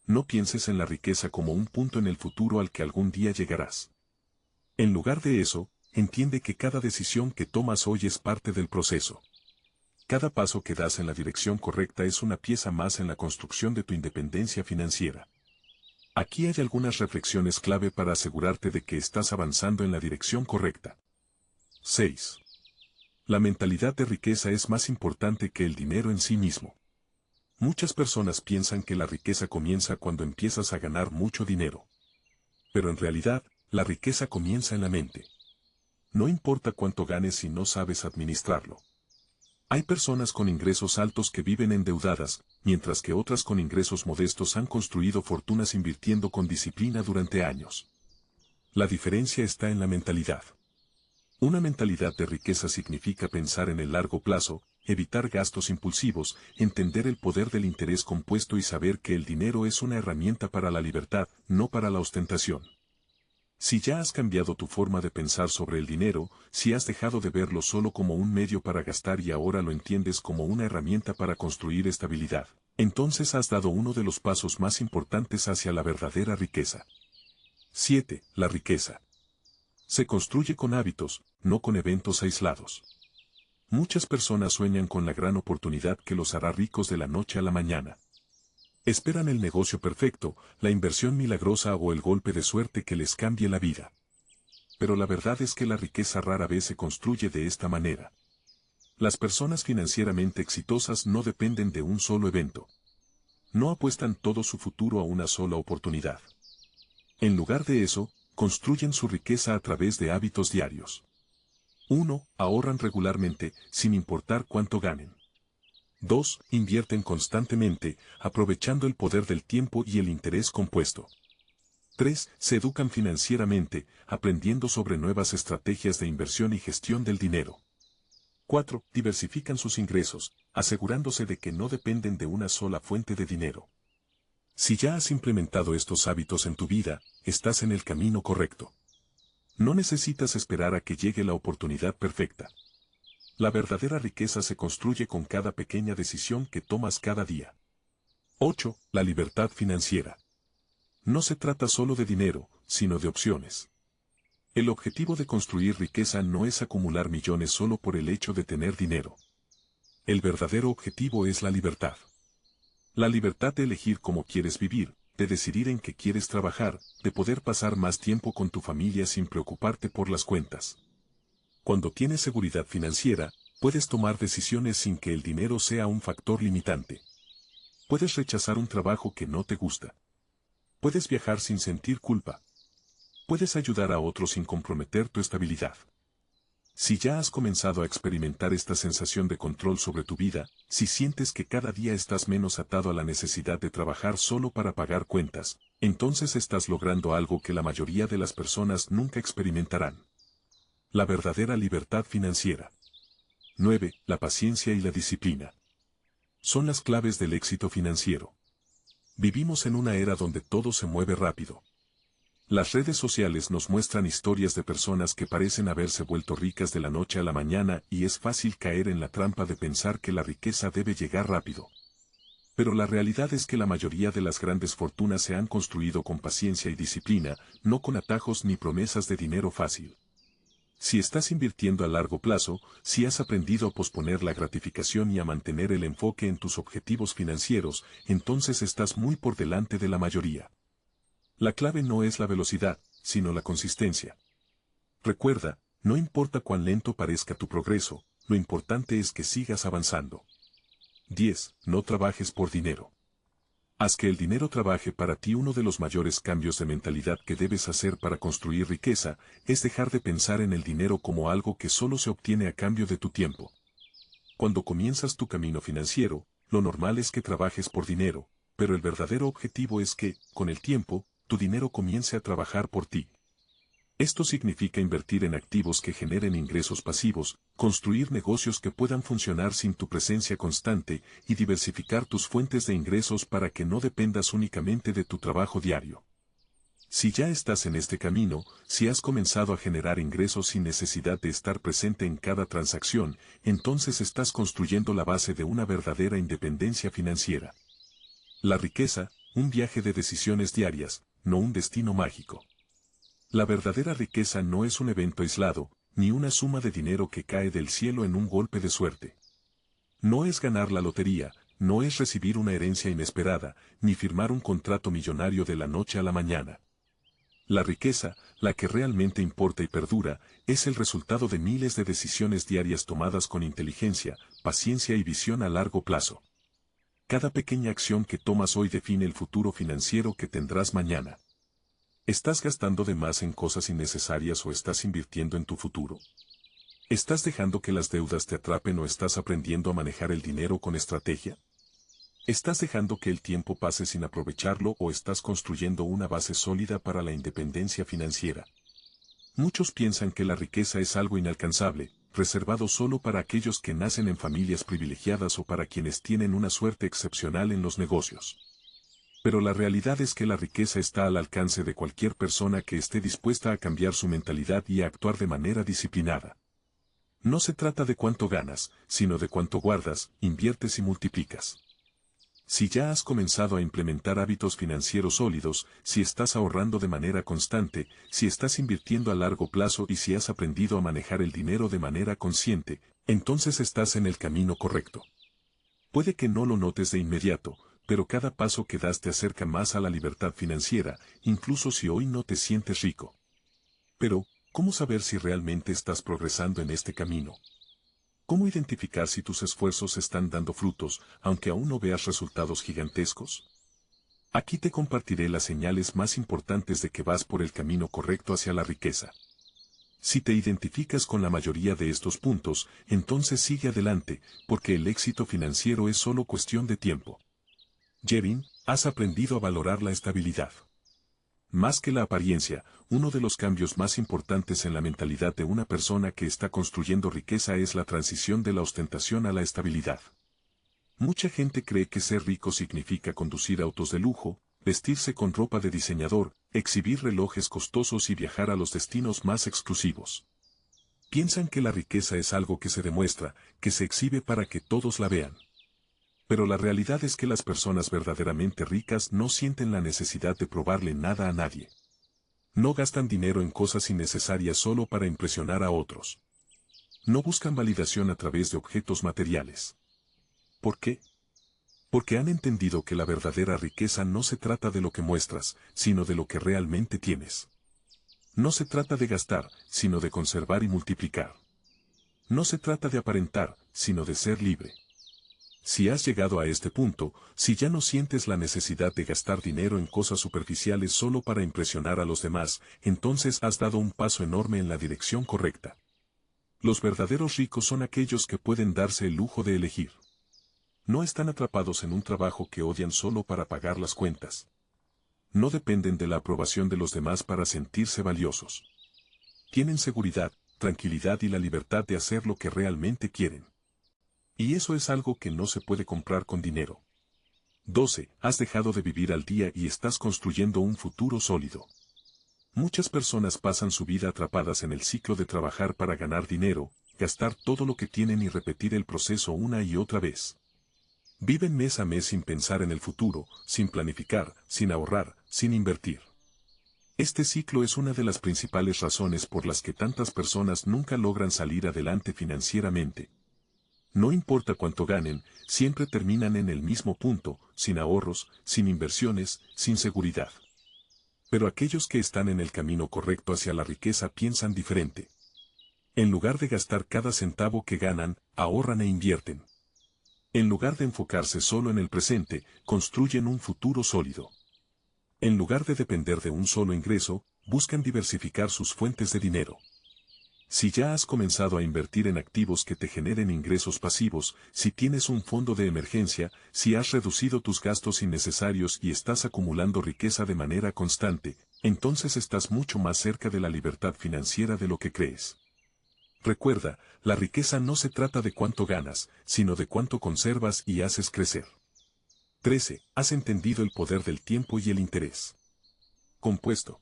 No pienses en la riqueza como un punto en el futuro al que algún día llegarás. En lugar de eso, entiende que cada decisión que tomas hoy es parte del proceso. Cada paso que das en la dirección correcta es una pieza más en la construcción de tu independencia financiera. Aquí hay algunas reflexiones clave para asegurarte de que estás avanzando en la dirección correcta. 6. La mentalidad de riqueza es más importante que el dinero en sí mismo. Muchas personas piensan que la riqueza comienza cuando empiezas a ganar mucho dinero. Pero en realidad, la riqueza comienza en la mente. No importa cuánto ganes si no sabes administrarlo. Hay personas con ingresos altos que viven endeudadas, mientras que otras con ingresos modestos han construido fortunas invirtiendo con disciplina durante años. La diferencia está en la mentalidad. Una mentalidad de riqueza significa pensar en el largo plazo, evitar gastos impulsivos, entender el poder del interés compuesto y saber que el dinero es una herramienta para la libertad, no para la ostentación. Si ya has cambiado tu forma de pensar sobre el dinero, si has dejado de verlo solo como un medio para gastar y ahora lo entiendes como una herramienta para construir estabilidad, entonces has dado uno de los pasos más importantes hacia la verdadera riqueza. 7. La riqueza se construye con hábitos, no con eventos aislados. Muchas personas sueñan con la gran oportunidad que los hará ricos de la noche a la mañana. Esperan el negocio perfecto, la inversión milagrosa o el golpe de suerte que les cambie la vida. Pero la verdad es que la riqueza rara vez se construye de esta manera. Las personas financieramente exitosas no dependen de un solo evento. No apuestan todo su futuro a una sola oportunidad. En lugar de eso, construyen su riqueza a través de hábitos diarios. 1. Ahorran regularmente, sin importar cuánto ganen. 2. Invierten constantemente, aprovechando el poder del tiempo y el interés compuesto. 3. Se educan financieramente, aprendiendo sobre nuevas estrategias de inversión y gestión del dinero. 4. Diversifican sus ingresos, asegurándose de que no dependen de una sola fuente de dinero. Si ya has implementado estos hábitos en tu vida, estás en el camino correcto. No necesitas esperar a que llegue la oportunidad perfecta. La verdadera riqueza se construye con cada pequeña decisión que tomas cada día. 8. La libertad financiera. No se trata solo de dinero, sino de opciones. El objetivo de construir riqueza no es acumular millones solo por el hecho de tener dinero. El verdadero objetivo es la libertad. La libertad de elegir cómo quieres vivir, de decidir en qué quieres trabajar, de poder pasar más tiempo con tu familia sin preocuparte por las cuentas. Cuando tienes seguridad financiera, puedes tomar decisiones sin que el dinero sea un factor limitante. Puedes rechazar un trabajo que no te gusta. Puedes viajar sin sentir culpa. Puedes ayudar a otros sin comprometer tu estabilidad. Si ya has comenzado a experimentar esta sensación de control sobre tu vida, si sientes que cada día estás menos atado a la necesidad de trabajar solo para pagar cuentas, entonces estás logrando algo que la mayoría de las personas nunca experimentarán. La verdadera libertad financiera. 9. La paciencia y la disciplina. Son las claves del éxito financiero. Vivimos en una era donde todo se mueve rápido. Las redes sociales nos muestran historias de personas que parecen haberse vuelto ricas de la noche a la mañana y es fácil caer en la trampa de pensar que la riqueza debe llegar rápido. Pero la realidad es que la mayoría de las grandes fortunas se han construido con paciencia y disciplina, no con atajos ni promesas de dinero fácil. Si estás invirtiendo a largo plazo, si has aprendido a posponer la gratificación y a mantener el enfoque en tus objetivos financieros, entonces estás muy por delante de la mayoría. La clave no es la velocidad, sino la consistencia. Recuerda, no importa cuán lento parezca tu progreso, lo importante es que sigas avanzando. 10. No trabajes por dinero. Haz que el dinero trabaje para ti. Uno de los mayores cambios de mentalidad que debes hacer para construir riqueza es dejar de pensar en el dinero como algo que solo se obtiene a cambio de tu tiempo. Cuando comienzas tu camino financiero, lo normal es que trabajes por dinero, pero el verdadero objetivo es que, con el tiempo, tu dinero comience a trabajar por ti. Esto significa invertir en activos que generen ingresos pasivos, construir negocios que puedan funcionar sin tu presencia constante y diversificar tus fuentes de ingresos para que no dependas únicamente de tu trabajo diario. Si ya estás en este camino, si has comenzado a generar ingresos sin necesidad de estar presente en cada transacción, entonces estás construyendo la base de una verdadera independencia financiera. La riqueza, un viaje de decisiones diarias, no un destino mágico. La verdadera riqueza no es un evento aislado, ni una suma de dinero que cae del cielo en un golpe de suerte. No es ganar la lotería, no es recibir una herencia inesperada, ni firmar un contrato millonario de la noche a la mañana. La riqueza, la que realmente importa y perdura, es el resultado de miles de decisiones diarias tomadas con inteligencia, paciencia y visión a largo plazo. Cada pequeña acción que tomas hoy define el futuro financiero que tendrás mañana. ¿Estás gastando de más en cosas innecesarias o estás invirtiendo en tu futuro? ¿Estás dejando que las deudas te atrapen o estás aprendiendo a manejar el dinero con estrategia? ¿Estás dejando que el tiempo pase sin aprovecharlo o estás construyendo una base sólida para la independencia financiera? Muchos piensan que la riqueza es algo inalcanzable, reservado solo para aquellos que nacen en familias privilegiadas o para quienes tienen una suerte excepcional en los negocios. Pero la realidad es que la riqueza está al alcance de cualquier persona que esté dispuesta a cambiar su mentalidad y a actuar de manera disciplinada. No se trata de cuánto ganas, sino de cuánto guardas, inviertes y multiplicas. Si ya has comenzado a implementar hábitos financieros sólidos, si estás ahorrando de manera constante, si estás invirtiendo a largo plazo y si has aprendido a manejar el dinero de manera consciente, entonces estás en el camino correcto. Puede que no lo notes de inmediato, pero cada paso que das te acerca más a la libertad financiera, incluso si hoy no te sientes rico. Pero, ¿cómo saber si realmente estás progresando en este camino? ¿Cómo identificar si tus esfuerzos están dando frutos, aunque aún no veas resultados gigantescos? Aquí te compartiré las señales más importantes de que vas por el camino correcto hacia la riqueza. Si te identificas con la mayoría de estos puntos, entonces sigue adelante, porque el éxito financiero es solo cuestión de tiempo. Jevin, has aprendido a valorar la estabilidad. Más que la apariencia, uno de los cambios más importantes en la mentalidad de una persona que está construyendo riqueza es la transición de la ostentación a la estabilidad. Mucha gente cree que ser rico significa conducir autos de lujo, vestirse con ropa de diseñador, exhibir relojes costosos y viajar a los destinos más exclusivos. Piensan que la riqueza es algo que se demuestra, que se exhibe para que todos la vean. Pero la realidad es que las personas verdaderamente ricas no sienten la necesidad de probarle nada a nadie. No gastan dinero en cosas innecesarias solo para impresionar a otros. No buscan validación a través de objetos materiales. ¿Por qué? Porque han entendido que la verdadera riqueza no se trata de lo que muestras, sino de lo que realmente tienes. No se trata de gastar, sino de conservar y multiplicar. No se trata de aparentar, sino de ser libre. Si has llegado a este punto, si ya no sientes la necesidad de gastar dinero en cosas superficiales solo para impresionar a los demás, entonces has dado un paso enorme en la dirección correcta. Los verdaderos ricos son aquellos que pueden darse el lujo de elegir. No están atrapados en un trabajo que odian solo para pagar las cuentas. No dependen de la aprobación de los demás para sentirse valiosos. Tienen seguridad, tranquilidad y la libertad de hacer lo que realmente quieren. Y eso es algo que no se puede comprar con dinero. 12. Has dejado de vivir al día y estás construyendo un futuro sólido. Muchas personas pasan su vida atrapadas en el ciclo de trabajar para ganar dinero, gastar todo lo que tienen y repetir el proceso una y otra vez. Viven mes a mes sin pensar en el futuro, sin planificar, sin ahorrar, sin invertir. Este ciclo es una de las principales razones por las que tantas personas nunca logran salir adelante financieramente. No importa cuánto ganen, siempre terminan en el mismo punto, sin ahorros, sin inversiones, sin seguridad. Pero aquellos que están en el camino correcto hacia la riqueza piensan diferente. En lugar de gastar cada centavo que ganan, ahorran e invierten. En lugar de enfocarse solo en el presente, construyen un futuro sólido. En lugar de depender de un solo ingreso, buscan diversificar sus fuentes de dinero. Si ya has comenzado a invertir en activos que te generen ingresos pasivos, si tienes un fondo de emergencia, si has reducido tus gastos innecesarios y estás acumulando riqueza de manera constante, entonces estás mucho más cerca de la libertad financiera de lo que crees. Recuerda, la riqueza no se trata de cuánto ganas, sino de cuánto conservas y haces crecer. 13. Has entendido el poder del tiempo y el interés compuesto.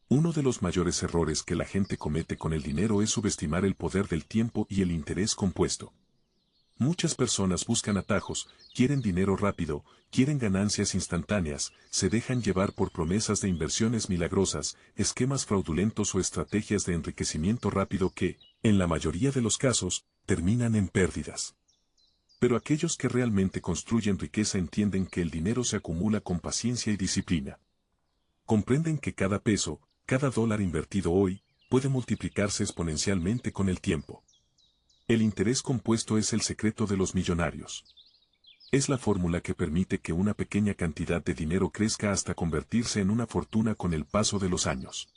Uno de los mayores errores que la gente comete con el dinero es subestimar el poder del tiempo y el interés compuesto. Muchas personas buscan atajos, quieren dinero rápido, quieren ganancias instantáneas, se dejan llevar por promesas de inversiones milagrosas, esquemas fraudulentos o estrategias de enriquecimiento rápido que, en la mayoría de los casos, terminan en pérdidas. Pero aquellos que realmente construyen riqueza entienden que el dinero se acumula con paciencia y disciplina. Comprenden que cada peso, cada dólar invertido hoy, puede multiplicarse exponencialmente con el tiempo. El interés compuesto es el secreto de los millonarios. Es la fórmula que permite que una pequeña cantidad de dinero crezca hasta convertirse en una fortuna con el paso de los años.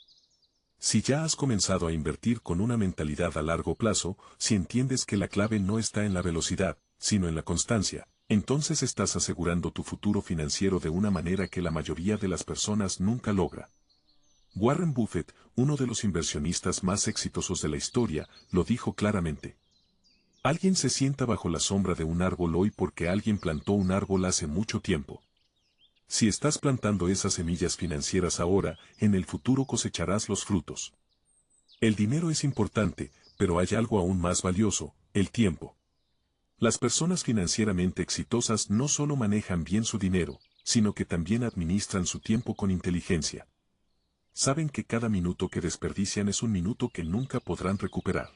Si ya has comenzado a invertir con una mentalidad a largo plazo, si entiendes que la clave no está en la velocidad, sino en la constancia, entonces estás asegurando tu futuro financiero de una manera que la mayoría de las personas nunca logra. Warren Buffett, uno de los inversionistas más exitosos de la historia, lo dijo claramente. Alguien se sienta bajo la sombra de un árbol hoy porque alguien plantó un árbol hace mucho tiempo. Si estás plantando esas semillas financieras ahora, en el futuro cosecharás los frutos. El dinero es importante, pero hay algo aún más valioso, el tiempo. Las personas financieramente exitosas no solo manejan bien su dinero, sino que también administran su tiempo con inteligencia. Saben que cada minuto que desperdician es un minuto que nunca podrán recuperar.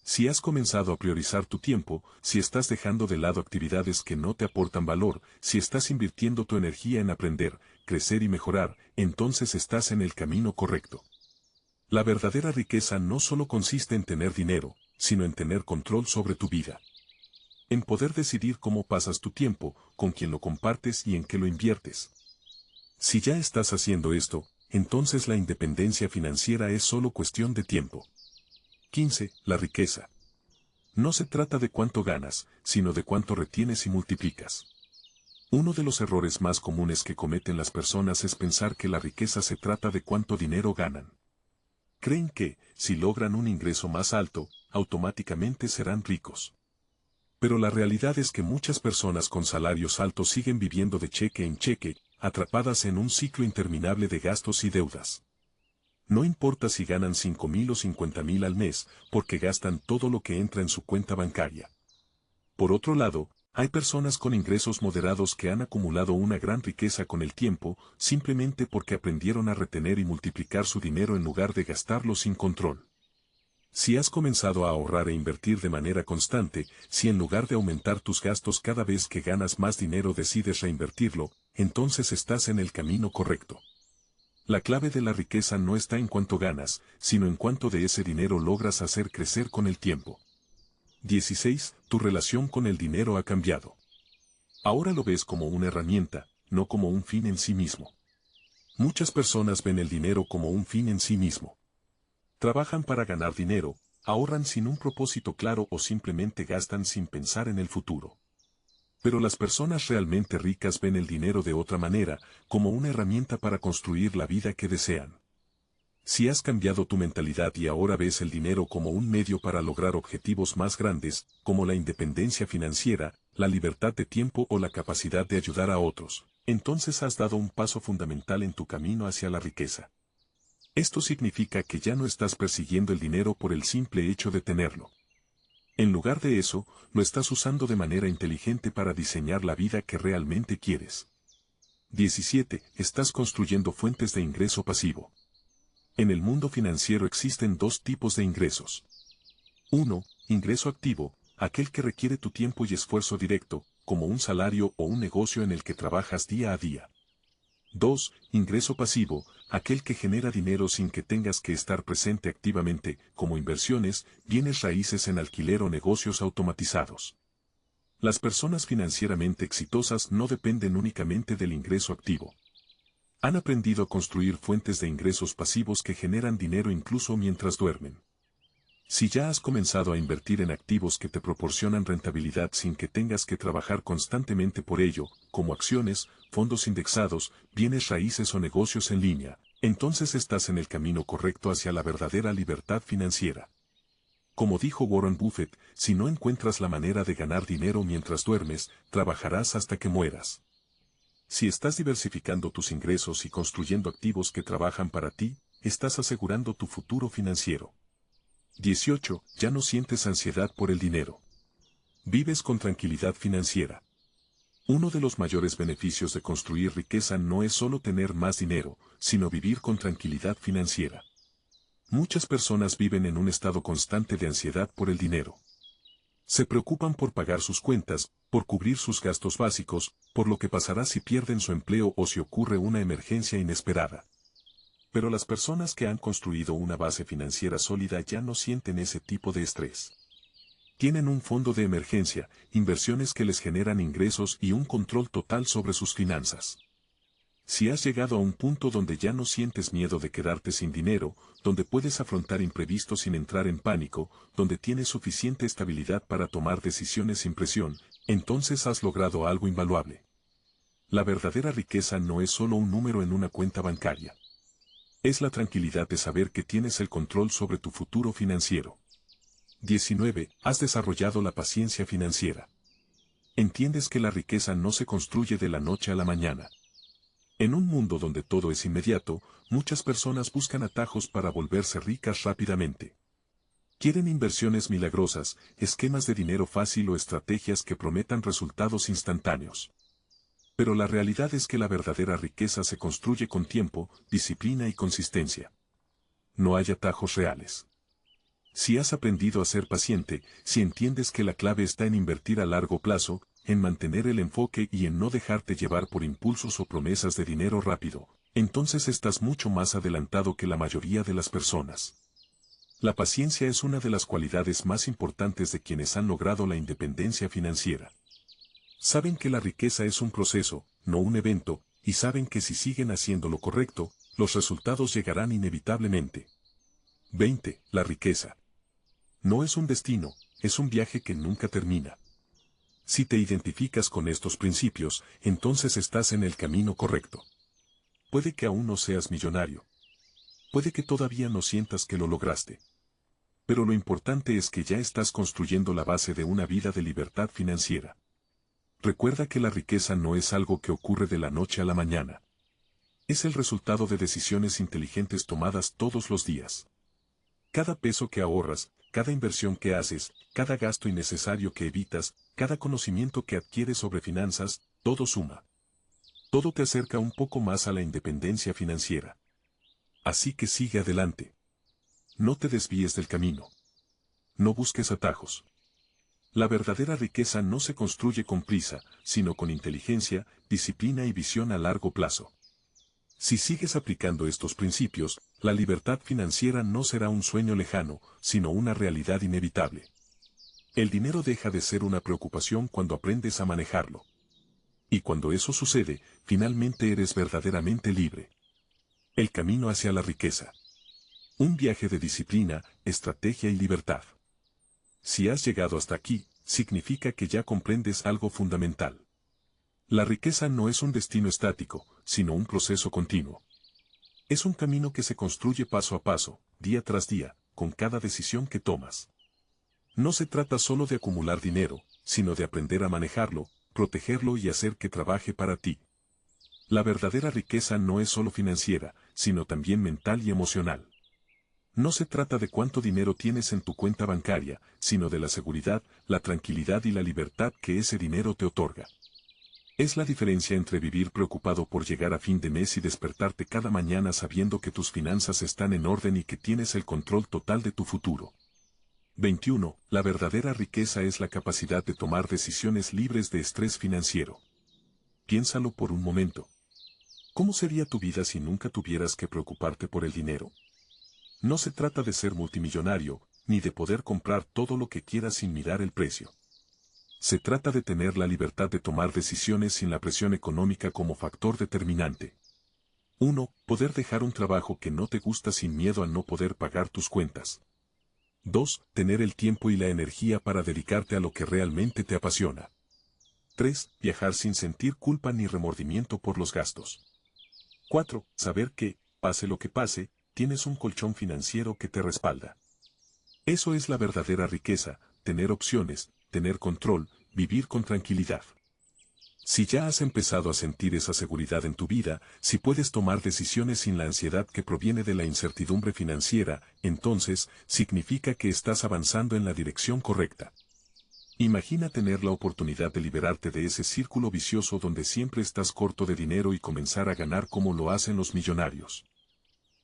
Si has comenzado a priorizar tu tiempo, si estás dejando de lado actividades que no te aportan valor, si estás invirtiendo tu energía en aprender, crecer y mejorar, entonces estás en el camino correcto. La verdadera riqueza no solo consiste en tener dinero, sino en tener control sobre tu vida. En poder decidir cómo pasas tu tiempo, con quién lo compartes y en qué lo inviertes. Si ya estás haciendo esto, entonces la independencia financiera es solo cuestión de tiempo. 15. La riqueza. No se trata de cuánto ganas, sino de cuánto retienes y multiplicas. Uno de los errores más comunes que cometen las personas es pensar que la riqueza se trata de cuánto dinero ganan. Creen que, si logran un ingreso más alto, automáticamente serán ricos. Pero la realidad es que muchas personas con salarios altos siguen viviendo de cheque en cheque, atrapadas en un ciclo interminable de gastos y deudas. No importa si ganan 5,000 o 50,000 al mes, porque gastan todo lo que entra en su cuenta bancaria. Por otro lado, hay personas con ingresos moderados que han acumulado una gran riqueza con el tiempo, simplemente porque aprendieron a retener y multiplicar su dinero en lugar de gastarlo sin control. Si has comenzado a ahorrar e invertir de manera constante, si en lugar de aumentar tus gastos cada vez que ganas más dinero decides reinvertirlo, entonces estás en el camino correcto. La clave de la riqueza no está en cuánto ganas, sino en cuánto de ese dinero logras hacer crecer con el tiempo. 16. Tu relación con el dinero ha cambiado. Ahora lo ves como una herramienta, no como un fin en sí mismo. Muchas personas ven el dinero como un fin en sí mismo. Trabajan para ganar dinero, ahorran sin un propósito claro o simplemente gastan sin pensar en el futuro. Pero las personas realmente ricas ven el dinero de otra manera, como una herramienta para construir la vida que desean. Si has cambiado tu mentalidad y ahora ves el dinero como un medio para lograr objetivos más grandes, como la independencia financiera, la libertad de tiempo o la capacidad de ayudar a otros, entonces has dado un paso fundamental en tu camino hacia la riqueza. Esto significa que ya no estás persiguiendo el dinero por el simple hecho de tenerlo. En lugar de eso, lo estás usando de manera inteligente para diseñar la vida que realmente quieres. 17. Estás construyendo fuentes de ingreso pasivo. En el mundo financiero existen dos tipos de ingresos. 1. Ingreso activo, aquel que requiere tu tiempo y esfuerzo directo, como un salario o un negocio en el que trabajas día a día. 2. Ingreso pasivo, aquel que genera dinero sin que tengas que estar presente activamente, como inversiones, bienes raíces en alquiler o negocios automatizados. Las personas financieramente exitosas no dependen únicamente del ingreso activo. Han aprendido a construir fuentes de ingresos pasivos que generan dinero incluso mientras duermen. Si ya has comenzado a invertir en activos que te proporcionan rentabilidad sin que tengas que trabajar constantemente por ello, como acciones, fondos indexados, bienes raíces o negocios en línea, entonces estás en el camino correcto hacia la verdadera libertad financiera. Como dijo Warren Buffett, si no encuentras la manera de ganar dinero mientras duermes, trabajarás hasta que mueras. Si estás diversificando tus ingresos y construyendo activos que trabajan para ti, estás asegurando tu futuro financiero. 18. Ya no sientes ansiedad por el dinero. Vives con tranquilidad financiera. Uno de los mayores beneficios de construir riqueza no es solo tener más dinero, sino vivir con tranquilidad financiera. Muchas personas viven en un estado constante de ansiedad por el dinero. Se preocupan por pagar sus cuentas, por cubrir sus gastos básicos, por lo que pasará si pierden su empleo o si ocurre una emergencia inesperada. Pero las personas que han construido una base financiera sólida ya no sienten ese tipo de estrés. Tienen un fondo de emergencia, inversiones que les generan ingresos y un control total sobre sus finanzas. Si has llegado a un punto donde ya no sientes miedo de quedarte sin dinero, donde puedes afrontar imprevistos sin entrar en pánico, donde tienes suficiente estabilidad para tomar decisiones sin presión, entonces has logrado algo invaluable. La verdadera riqueza no es solo un número en una cuenta bancaria. Es la tranquilidad de saber que tienes el control sobre tu futuro financiero. 19. Has desarrollado la paciencia financiera. Entiendes que la riqueza no se construye de la noche a la mañana. En un mundo donde todo es inmediato, muchas personas buscan atajos para volverse ricas rápidamente. Quieren inversiones milagrosas, esquemas de dinero fácil o estrategias que prometan resultados instantáneos. Pero la realidad es que la verdadera riqueza se construye con tiempo, disciplina y consistencia. No hay atajos reales. Si has aprendido a ser paciente, si entiendes que la clave está en invertir a largo plazo, en mantener el enfoque y en no dejarte llevar por impulsos o promesas de dinero rápido, entonces estás mucho más adelantado que la mayoría de las personas. La paciencia es una de las cualidades más importantes de quienes han logrado la independencia financiera. Saben que la riqueza es un proceso, no un evento, y saben que si siguen haciendo lo correcto, los resultados llegarán inevitablemente. 20. La riqueza. No es un destino, es un viaje que nunca termina. Si te identificas con estos principios, entonces estás en el camino correcto. Puede que aún no seas millonario. Puede que todavía no sientas que lo lograste. Pero lo importante es que ya estás construyendo la base de una vida de libertad financiera. Recuerda que la riqueza no es algo que ocurre de la noche a la mañana. Es el resultado de decisiones inteligentes tomadas todos los días. Cada peso que ahorras, cada inversión que haces, cada gasto innecesario que evitas, cada conocimiento que adquieres sobre finanzas, todo suma. Todo te acerca un poco más a la independencia financiera. Así que sigue adelante. No te desvíes del camino. No busques atajos. La verdadera riqueza no se construye con prisa, sino con inteligencia, disciplina y visión a largo plazo. Si sigues aplicando estos principios, la libertad financiera no será un sueño lejano, sino una realidad inevitable. El dinero deja de ser una preocupación cuando aprendes a manejarlo. Y cuando eso sucede, finalmente eres verdaderamente libre. El camino hacia la riqueza. Un viaje de disciplina, estrategia y libertad. Si has llegado hasta aquí, significa que ya comprendes algo fundamental. La riqueza no es un destino estático, sino un proceso continuo. Es un camino que se construye paso a paso, día tras día, con cada decisión que tomas. No se trata solo de acumular dinero, sino de aprender a manejarlo, protegerlo y hacer que trabaje para ti. La verdadera riqueza no es solo financiera, sino también mental y emocional. No se trata de cuánto dinero tienes en tu cuenta bancaria, sino de la seguridad, la tranquilidad y la libertad que ese dinero te otorga. Es la diferencia entre vivir preocupado por llegar a fin de mes y despertarte cada mañana sabiendo que tus finanzas están en orden y que tienes el control total de tu futuro. 21. La verdadera riqueza es la capacidad de tomar decisiones libres de estrés financiero. Piénsalo por un momento. ¿Cómo sería tu vida si nunca tuvieras que preocuparte por el dinero? No se trata de ser multimillonario, ni de poder comprar todo lo que quieras sin mirar el precio. Se trata de tener la libertad de tomar decisiones sin la presión económica como factor determinante. 1. Poder dejar un trabajo que no te gusta sin miedo a no poder pagar tus cuentas. 2. Tener el tiempo y la energía para dedicarte a lo que realmente te apasiona. 3. Viajar sin sentir culpa ni remordimiento por los gastos. 4. Saber que, pase lo que pase, tienes un colchón financiero que te respalda. Eso es la verdadera riqueza, tener opciones, tener control, vivir con tranquilidad. Si ya has empezado a sentir esa seguridad en tu vida, si puedes tomar decisiones sin la ansiedad que proviene de la incertidumbre financiera, entonces, significa que estás avanzando en la dirección correcta. Imagina tener la oportunidad de liberarte de ese círculo vicioso donde siempre estás corto de dinero y comenzar a ganar como lo hacen los millonarios.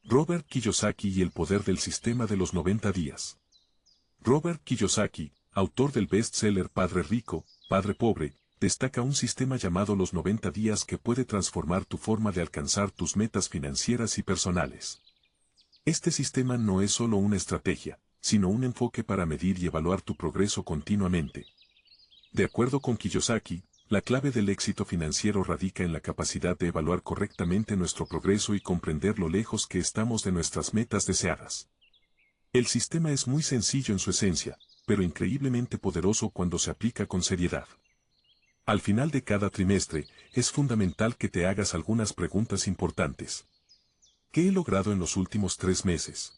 Robert Kiyosaki y el poder del sistema de los 90 días. Robert Kiyosaki, autor del bestseller Padre Rico, Padre Pobre, destaca un sistema llamado los 90 días que puede transformar tu forma de alcanzar tus metas financieras y personales. Este sistema no es solo una estrategia, sino un enfoque para medir y evaluar tu progreso continuamente. De acuerdo con Kiyosaki, la clave del éxito financiero radica en la capacidad de evaluar correctamente nuestro progreso y comprender lo lejos que estamos de nuestras metas deseadas. El sistema es muy sencillo en su esencia, pero increíblemente poderoso cuando se aplica con seriedad. Al final de cada trimestre, es fundamental que te hagas algunas preguntas importantes. ¿Qué he logrado en los últimos 3 meses?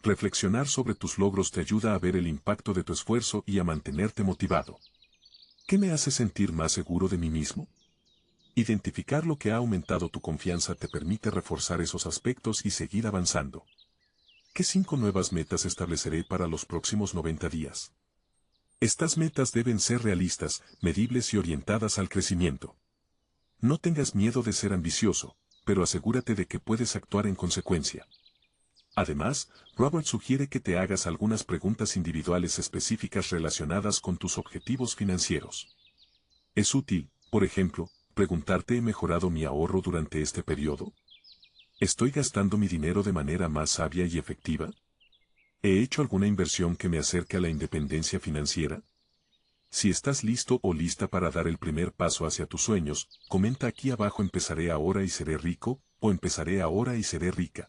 Reflexionar sobre tus logros te ayuda a ver el impacto de tu esfuerzo y a mantenerte motivado. ¿Qué me hace sentir más seguro de mí mismo? Identificar lo que ha aumentado tu confianza te permite reforzar esos aspectos y seguir avanzando. ¿Qué 5 nuevas metas estableceré para los próximos 90 días? Estas metas deben ser realistas, medibles y orientadas al crecimiento. No tengas miedo de ser ambicioso, pero asegúrate de que puedes actuar en consecuencia. Además, Robert sugiere que te hagas algunas preguntas individuales específicas relacionadas con tus objetivos financieros. Es útil, por ejemplo, preguntarte: ¿he mejorado mi ahorro durante este periodo? ¿Estoy gastando mi dinero de manera más sabia y efectiva? ¿He hecho alguna inversión que me acerque a la independencia financiera? Si estás listo o lista para dar el primer paso hacia tus sueños, comenta aquí abajo: empezaré ahora y seré rico, o empezaré ahora y seré rica.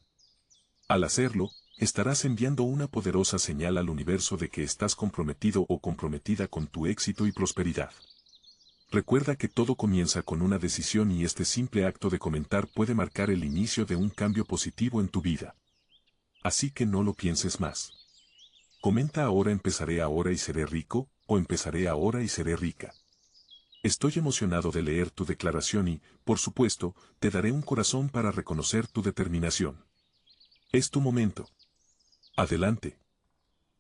Al hacerlo, estarás enviando una poderosa señal al universo de que estás comprometido o comprometida con tu éxito y prosperidad. Recuerda que todo comienza con una decisión y este simple acto de comentar puede marcar el inicio de un cambio positivo en tu vida. Así que no lo pienses más. Comenta ahora: empezaré ahora y seré rico, o empezaré ahora y seré rica. Estoy emocionado de leer tu declaración y, por supuesto, te daré un corazón para reconocer tu determinación. Es tu momento. Adelante.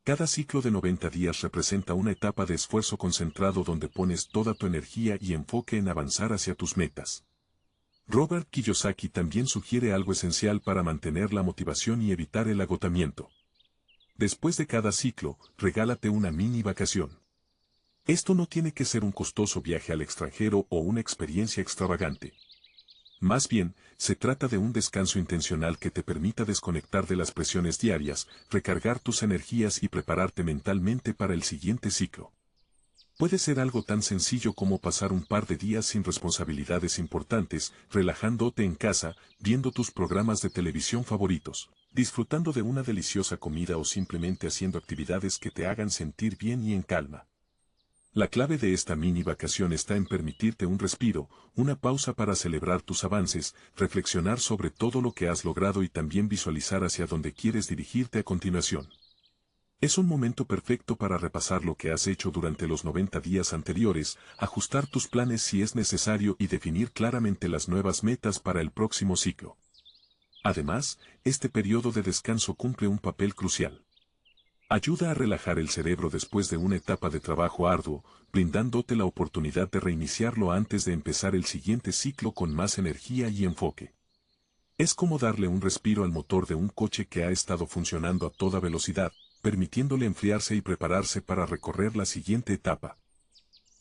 Cada ciclo de 90 días representa una etapa de esfuerzo concentrado donde pones toda tu energía y enfoque en avanzar hacia tus metas. Robert Kiyosaki también sugiere algo esencial para mantener la motivación y evitar el agotamiento. Después de cada ciclo, regálate una mini vacación. Esto no tiene que ser un costoso viaje al extranjero o una experiencia extravagante. Más bien, se trata de un descanso intencional que te permita desconectar de las presiones diarias, recargar tus energías y prepararte mentalmente para el siguiente ciclo. Puede ser algo tan sencillo como pasar un par de días sin responsabilidades importantes, relajándote en casa, viendo tus programas de televisión favoritos, disfrutando de una deliciosa comida o simplemente haciendo actividades que te hagan sentir bien y en calma. La clave de esta mini vacación está en permitirte un respiro, una pausa para celebrar tus avances, reflexionar sobre todo lo que has logrado y también visualizar hacia dónde quieres dirigirte a continuación. Es un momento perfecto para repasar lo que has hecho durante los 90 días anteriores, ajustar tus planes si es necesario y definir claramente las nuevas metas para el próximo ciclo. Además, este periodo de descanso cumple un papel crucial. Ayuda a relajar el cerebro después de una etapa de trabajo arduo, brindándote la oportunidad de reiniciarlo antes de empezar el siguiente ciclo con más energía y enfoque. Es como darle un respiro al motor de un coche que ha estado funcionando a toda velocidad, permitiéndole enfriarse y prepararse para recorrer la siguiente etapa.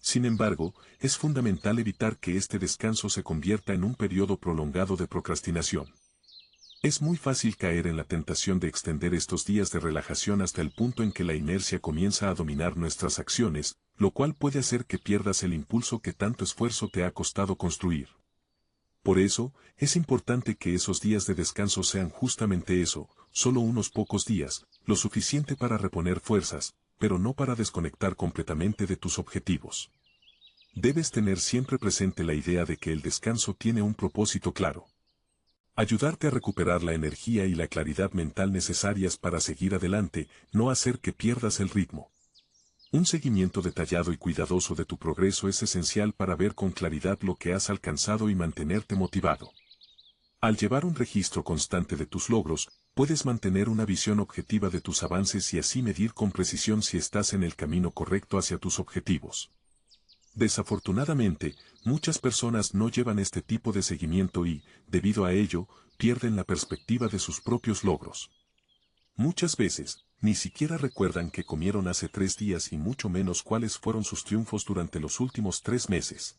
Sin embargo, es fundamental evitar que este descanso se convierta en un periodo prolongado de procrastinación. Es muy fácil caer en la tentación de extender estos días de relajación hasta el punto en que la inercia comienza a dominar nuestras acciones, lo cual puede hacer que pierdas el impulso que tanto esfuerzo te ha costado construir. Por eso, es importante que esos días de descanso sean justamente eso, solo unos pocos días, lo suficiente para reponer fuerzas, pero no para desconectar completamente de tus objetivos. Debes tener siempre presente la idea de que el descanso tiene un propósito claro. Ayudarte a recuperar la energía y la claridad mental necesarias para seguir adelante, no hacer que pierdas el ritmo. Un seguimiento detallado y cuidadoso de tu progreso es esencial para ver con claridad lo que has alcanzado y mantenerte motivado. Al llevar un registro constante de tus logros, puedes mantener una visión objetiva de tus avances y así medir con precisión si estás en el camino correcto hacia tus objetivos. Desafortunadamente, muchas personas no llevan este tipo de seguimiento y, debido a ello, pierden la perspectiva de sus propios logros. Muchas veces, ni siquiera recuerdan que comieron hace 3 días y mucho menos cuáles fueron sus triunfos durante los últimos 3 meses.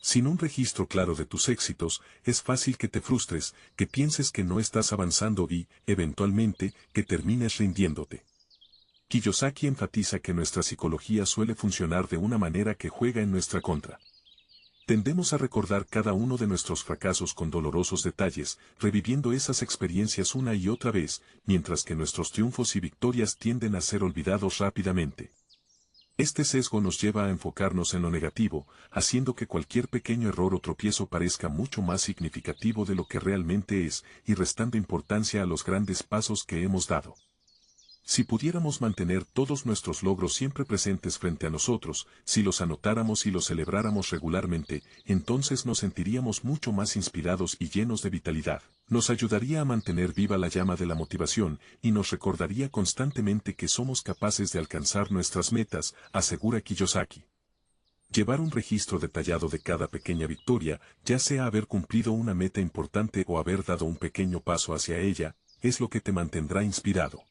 Sin un registro claro de tus éxitos, es fácil que te frustres, que pienses que no estás avanzando y, eventualmente, que termines rindiéndote. Kiyosaki enfatiza que nuestra psicología suele funcionar de una manera que juega en nuestra contra. Tendemos a recordar cada uno de nuestros fracasos con dolorosos detalles, reviviendo esas experiencias una y otra vez, mientras que nuestros triunfos y victorias tienden a ser olvidados rápidamente. Este sesgo nos lleva a enfocarnos en lo negativo, haciendo que cualquier pequeño error o tropiezo parezca mucho más significativo de lo que realmente es, y restando importancia a los grandes pasos que hemos dado. Si pudiéramos mantener todos nuestros logros siempre presentes frente a nosotros, si los anotáramos y los celebráramos regularmente, entonces nos sentiríamos mucho más inspirados y llenos de vitalidad. Nos ayudaría a mantener viva la llama de la motivación y nos recordaría constantemente que somos capaces de alcanzar nuestras metas, asegura Kiyosaki. Llevar un registro detallado de cada pequeña victoria, ya sea haber cumplido una meta importante o haber dado un pequeño paso hacia ella, es lo que te mantendrá inspirado.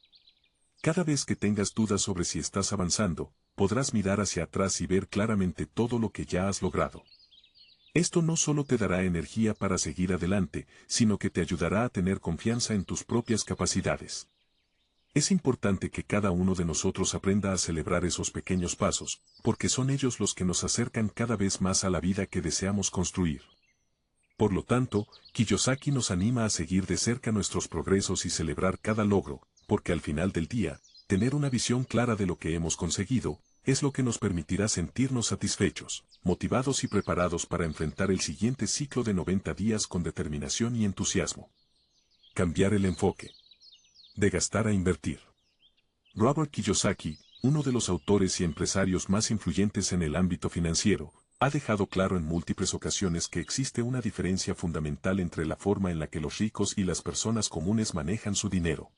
Cada vez que tengas dudas sobre si estás avanzando, podrás mirar hacia atrás y ver claramente todo lo que ya has logrado. Esto no solo te dará energía para seguir adelante, sino que te ayudará a tener confianza en tus propias capacidades. Es importante que cada uno de nosotros aprenda a celebrar esos pequeños pasos, porque son ellos los que nos acercan cada vez más a la vida que deseamos construir. Por lo tanto, Kiyosaki nos anima a seguir de cerca nuestros progresos y celebrar cada logro, porque al final del día, tener una visión clara de lo que hemos conseguido, es lo que nos permitirá sentirnos satisfechos, motivados y preparados para enfrentar el siguiente ciclo de 90 días con determinación y entusiasmo. Cambiar el enfoque. De gastar a invertir. Robert Kiyosaki, uno de los autores y empresarios más influyentes en el ámbito financiero, ha dejado claro en múltiples ocasiones que existe una diferencia fundamental entre la forma en la que los ricos y las personas comunes manejan su dinero.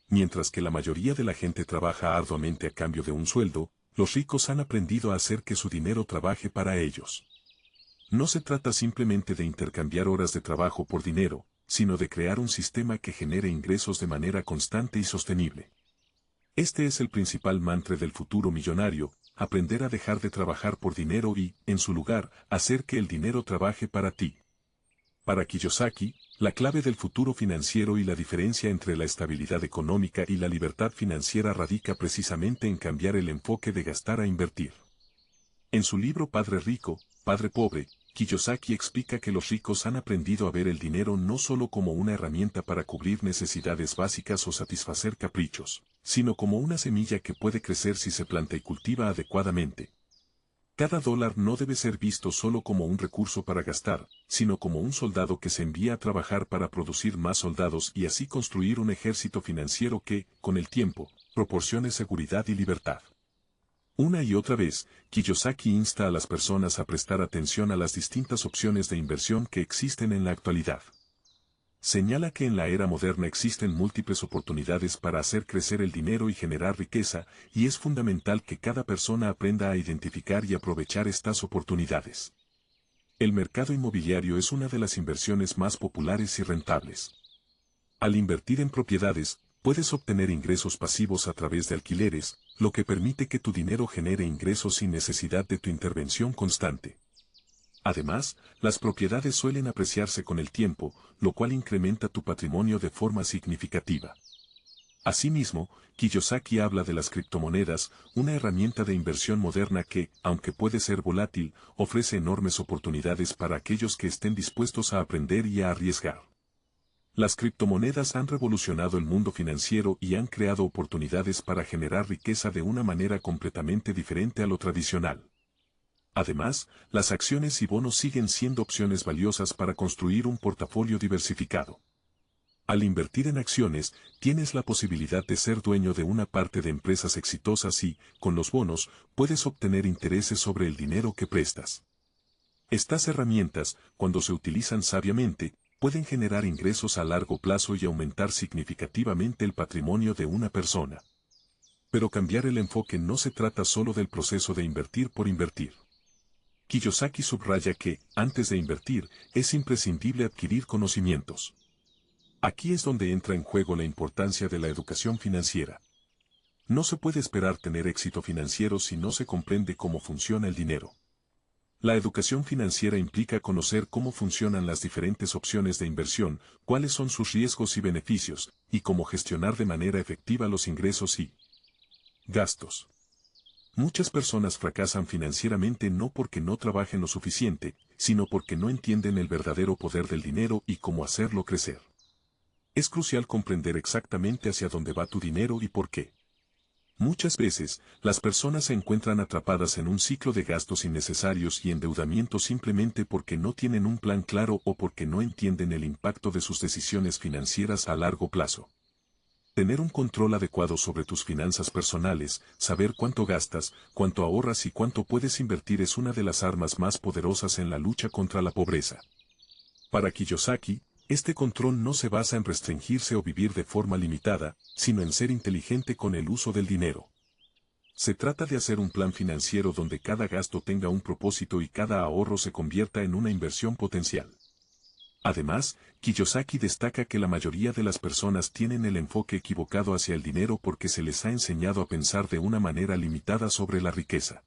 Mientras que la mayoría de la gente trabaja arduamente a cambio de un sueldo, los ricos han aprendido a hacer que su dinero trabaje para ellos. No se trata simplemente de intercambiar horas de trabajo por dinero, sino de crear un sistema que genere ingresos de manera constante y sostenible. Este es el principal mantra del futuro millonario, aprender a dejar de trabajar por dinero y, en su lugar, hacer que el dinero trabaje para ti. Para Kiyosaki, la clave del futuro financiero y la diferencia entre la estabilidad económica y la libertad financiera radica precisamente en cambiar el enfoque de gastar a invertir. En su libro Padre Rico, Padre Pobre, Kiyosaki explica que los ricos han aprendido a ver el dinero no solo como una herramienta para cubrir necesidades básicas o satisfacer caprichos, sino como una semilla que puede crecer si se planta y cultiva adecuadamente. Cada dólar no debe ser visto solo como un recurso para gastar, sino como un soldado que se envía a trabajar para producir más soldados y así construir un ejército financiero que, con el tiempo, proporcione seguridad y libertad. Una y otra vez, Kiyosaki insta a las personas a prestar atención a las distintas opciones de inversión que existen en la actualidad. señala que en la era moderna existen múltiples oportunidades para hacer crecer el dinero y generar riqueza, y es fundamental que cada persona aprenda a identificar y aprovechar estas oportunidades. El mercado inmobiliario es una de las inversiones más populares y rentables. Al invertir en propiedades, puedes obtener ingresos pasivos a través de alquileres, lo que permite que tu dinero genere ingresos sin necesidad de tu intervención constante. Además, las propiedades suelen apreciarse con el tiempo, lo cual incrementa tu patrimonio de forma significativa. Asimismo, Kiyosaki habla de las criptomonedas, una herramienta de inversión moderna que, aunque puede ser volátil, ofrece enormes oportunidades para aquellos que estén dispuestos a aprender y a arriesgar. Las criptomonedas han revolucionado el mundo financiero y han creado oportunidades para generar riqueza de una manera completamente diferente a lo tradicional. Además, las acciones y bonos siguen siendo opciones valiosas para construir un portafolio diversificado. Al invertir en acciones, tienes la posibilidad de ser dueño de una parte de empresas exitosas y, con los bonos, puedes obtener intereses sobre el dinero que prestas. Estas herramientas, cuando se utilizan sabiamente, pueden generar ingresos a largo plazo y aumentar significativamente el patrimonio de una persona. Pero cambiar el enfoque no se trata solo del proceso de invertir por invertir. Kiyosaki subraya que, antes de invertir, es imprescindible adquirir conocimientos. Aquí es donde entra en juego la importancia de la educación financiera. No se puede esperar tener éxito financiero si no se comprende cómo funciona el dinero. La educación financiera implica conocer cómo funcionan las diferentes opciones de inversión, cuáles son sus riesgos y beneficios, y cómo gestionar de manera efectiva los ingresos y gastos. Muchas personas fracasan financieramente no porque no trabajen lo suficiente, sino porque no entienden el verdadero poder del dinero y cómo hacerlo crecer. Es crucial comprender exactamente hacia dónde va tu dinero y por qué. Muchas veces, las personas se encuentran atrapadas en un ciclo de gastos innecesarios y endeudamiento simplemente porque no tienen un plan claro o porque no entienden el impacto de sus decisiones financieras a largo plazo. Tener un control adecuado sobre tus finanzas personales, saber cuánto gastas, cuánto ahorras y cuánto puedes invertir es una de las armas más poderosas en la lucha contra la pobreza. Para Kiyosaki, este control no se basa en restringirse o vivir de forma limitada, sino en ser inteligente con el uso del dinero. Se trata de hacer un plan financiero donde cada gasto tenga un propósito y cada ahorro se convierta en una inversión potencial. Además, Kiyosaki destaca que la mayoría de las personas tienen el enfoque equivocado hacia el dinero porque se les ha enseñado a pensar de una manera limitada sobre la riqueza.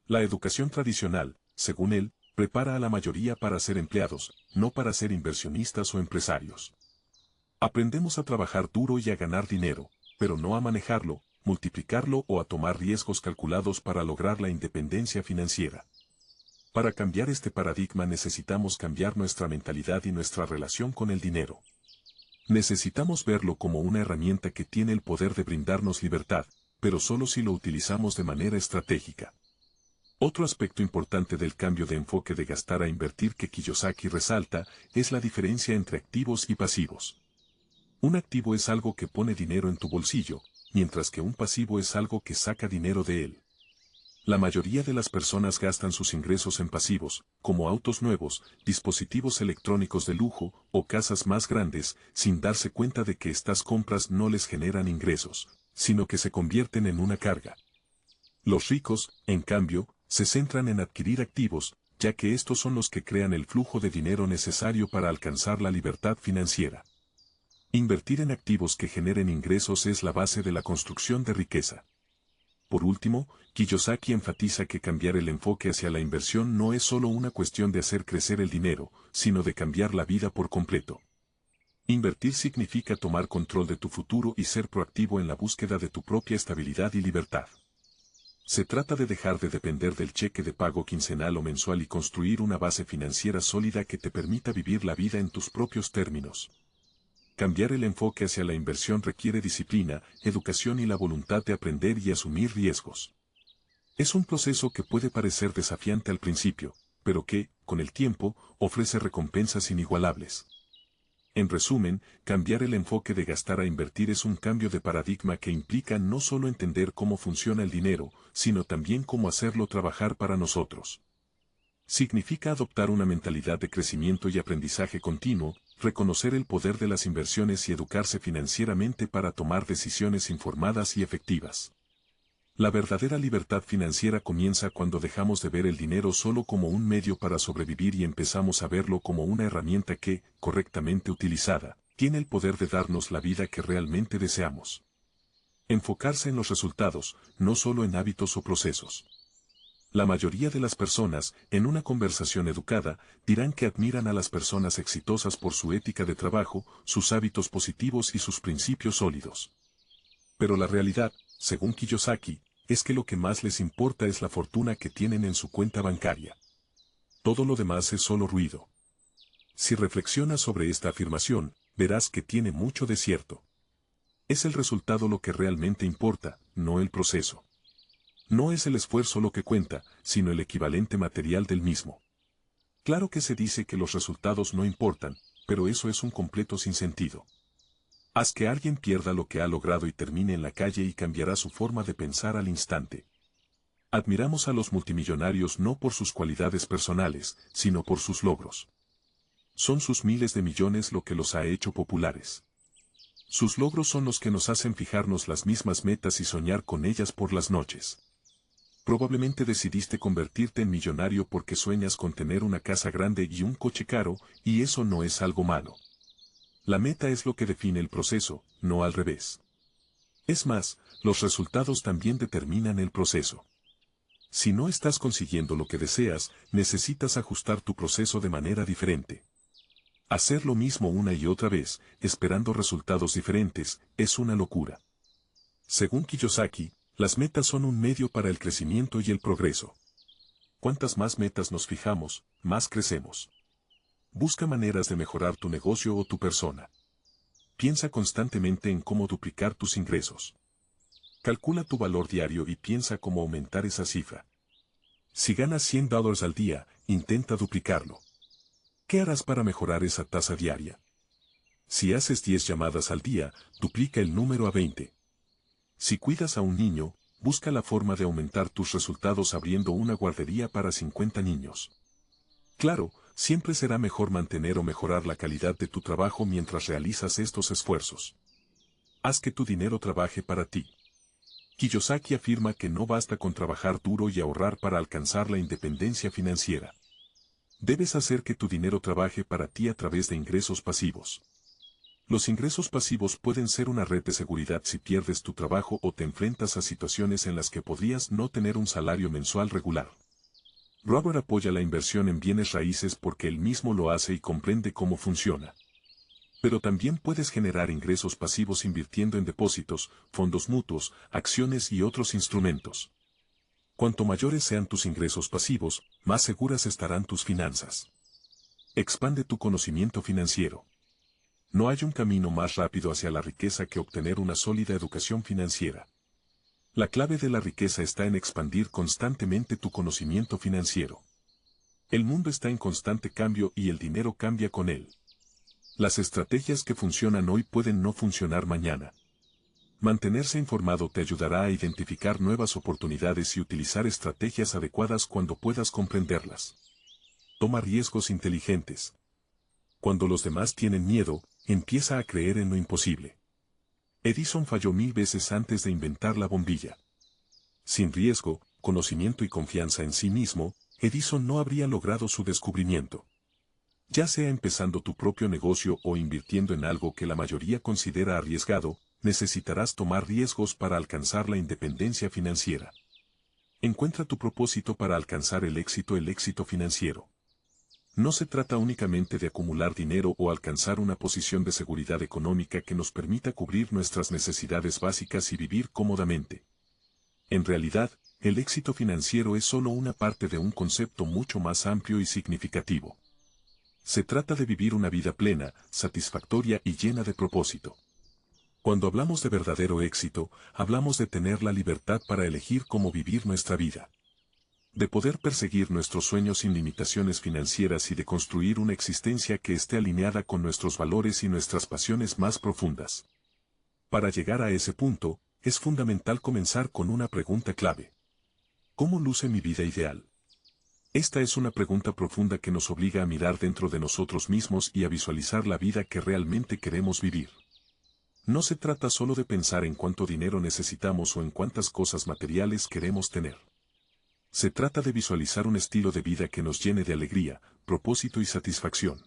La educación tradicional, según él, prepara a la mayoría para ser empleados, no para ser inversionistas o empresarios. Aprendemos a trabajar duro y a ganar dinero, pero no a manejarlo, multiplicarlo o a tomar riesgos calculados para lograr la independencia financiera. Para cambiar este paradigma necesitamos cambiar nuestra mentalidad y nuestra relación con el dinero. Necesitamos verlo como una herramienta que tiene el poder de brindarnos libertad, pero solo si lo utilizamos de manera estratégica. Otro aspecto importante del cambio de enfoque de gastar a invertir que Kiyosaki resalta es la diferencia entre activos y pasivos. Un activo es algo que pone dinero en tu bolsillo, mientras que un pasivo es algo que saca dinero de él. La mayoría de las personas gastan sus ingresos en pasivos, como autos nuevos, dispositivos electrónicos de lujo o casas más grandes, sin darse cuenta de que estas compras no les generan ingresos, sino que se convierten en una carga. Los ricos, en cambio, se centran en adquirir activos, ya que estos son los que crean el flujo de dinero necesario para alcanzar la libertad financiera. Invertir en activos que generen ingresos es la base de la construcción de riqueza. Por último, Kiyosaki enfatiza que cambiar el enfoque hacia la inversión no es solo una cuestión de hacer crecer el dinero, sino de cambiar la vida por completo. Invertir significa tomar control de tu futuro y ser proactivo en la búsqueda de tu propia estabilidad y libertad. Se trata de dejar de depender del cheque de pago quincenal o mensual y construir una base financiera sólida que te permita vivir la vida en tus propios términos. Cambiar el enfoque hacia la inversión requiere disciplina, educación y la voluntad de aprender y asumir riesgos. Es un proceso que puede parecer desafiante al principio, pero que, con el tiempo, ofrece recompensas inigualables. En resumen, cambiar el enfoque de gastar a invertir es un cambio de paradigma que implica no solo entender cómo funciona el dinero, sino también cómo hacerlo trabajar para nosotros. Significa adoptar una mentalidad de crecimiento y aprendizaje continuo, reconocer el poder de las inversiones y educarse financieramente para tomar decisiones informadas y efectivas. La verdadera libertad financiera comienza cuando dejamos de ver el dinero solo como un medio para sobrevivir y empezamos a verlo como una herramienta que, correctamente utilizada, tiene el poder de darnos la vida que realmente deseamos. Enfocarse en los resultados, no solo en hábitos o procesos. La mayoría de las personas, en una conversación educada, dirán que admiran a las personas exitosas por su ética de trabajo, sus hábitos positivos y sus principios sólidos. Pero la realidad, según Kiyosaki, es que lo que más les importa es la fortuna que tienen en su cuenta bancaria. Todo lo demás es solo ruido. Si reflexionas sobre esta afirmación, verás que tiene mucho de cierto. Es el resultado lo que realmente importa, no el proceso. No es el esfuerzo lo que cuenta, sino el equivalente material del mismo. Claro que se dice que los resultados no importan, pero eso es un completo sinsentido. Haz que alguien pierda lo que ha logrado y termine en la calle y cambiará su forma de pensar al instante. Admiramos a los multimillonarios no por sus cualidades personales, sino por sus logros. Son sus miles de millones lo que los ha hecho populares. Sus logros son los que nos hacen fijarnos las mismas metas y soñar con ellas por las noches. Probablemente decidiste convertirte en millonario porque sueñas con tener una casa grande y un coche caro, y eso no es algo malo. La meta es lo que define el proceso, no al revés. Es más, los resultados también determinan el proceso. Si no estás consiguiendo lo que deseas, necesitas ajustar tu proceso de manera diferente. Hacer lo mismo una y otra vez, esperando resultados diferentes, es una locura. Según Kiyosaki, las metas son un medio para el crecimiento y el progreso. Cuantas más metas nos fijamos, más crecemos. Busca maneras de mejorar tu negocio o tu persona. Piensa constantemente en cómo duplicar tus ingresos. Calcula tu valor diario y piensa cómo aumentar esa cifra. Si ganas $100 al día, intenta duplicarlo. ¿Qué harás para mejorar esa tasa diaria? Si haces 10 llamadas al día, duplica el número a 20. Si cuidas a un niño, busca la forma de aumentar tus resultados abriendo una guardería para 50 niños. Claro, siempre será mejor mantener o mejorar la calidad de tu trabajo mientras realizas estos esfuerzos. Haz que tu dinero trabaje para ti. Kiyosaki afirma que no basta con trabajar duro y ahorrar para alcanzar la independencia financiera. Debes hacer que tu dinero trabaje para ti a través de ingresos pasivos. Los ingresos pasivos pueden ser una red de seguridad si pierdes tu trabajo o te enfrentas a situaciones en las que podrías no tener un salario mensual regular. Robert apoya la inversión en bienes raíces porque él mismo lo hace y comprende cómo funciona. Pero también puedes generar ingresos pasivos invirtiendo en depósitos, fondos mutuos, acciones y otros instrumentos. Cuanto mayores sean tus ingresos pasivos, más seguras estarán tus finanzas. Expande tu conocimiento financiero. No hay un camino más rápido hacia la riqueza que obtener una sólida educación financiera. La clave de la riqueza está en expandir constantemente tu conocimiento financiero. El mundo está en constante cambio y el dinero cambia con él. Las estrategias que funcionan hoy pueden no funcionar mañana. Mantenerse informado te ayudará a identificar nuevas oportunidades y utilizar estrategias adecuadas cuando puedas comprenderlas. Toma riesgos inteligentes. Cuando los demás tienen miedo, empieza a creer en lo imposible. Edison falló 1000 veces antes de inventar la bombilla. Sin riesgo, conocimiento y confianza en sí mismo, Edison no habría logrado su descubrimiento. Ya sea empezando tu propio negocio o invirtiendo en algo que la mayoría considera arriesgado, necesitarás tomar riesgos para alcanzar la independencia financiera. Encuentra tu propósito para alcanzar el éxito financiero. No se trata únicamente de acumular dinero o alcanzar una posición de seguridad económica que nos permita cubrir nuestras necesidades básicas y vivir cómodamente. En realidad, el éxito financiero es solo una parte de un concepto mucho más amplio y significativo. Se trata de vivir una vida plena, satisfactoria y llena de propósito. Cuando hablamos de verdadero éxito, hablamos de tener la libertad para elegir cómo vivir nuestra vida. De poder perseguir nuestros sueños sin limitaciones financieras y de construir una existencia que esté alineada con nuestros valores y nuestras pasiones más profundas. Para llegar a ese punto, es fundamental comenzar con una pregunta clave. ¿Cómo luce mi vida ideal? Esta es una pregunta profunda que nos obliga a mirar dentro de nosotros mismos y a visualizar la vida que realmente queremos vivir. No se trata solo de pensar en cuánto dinero necesitamos o en cuántas cosas materiales queremos tener. Se trata de visualizar un estilo de vida que nos llene de alegría, propósito y satisfacción.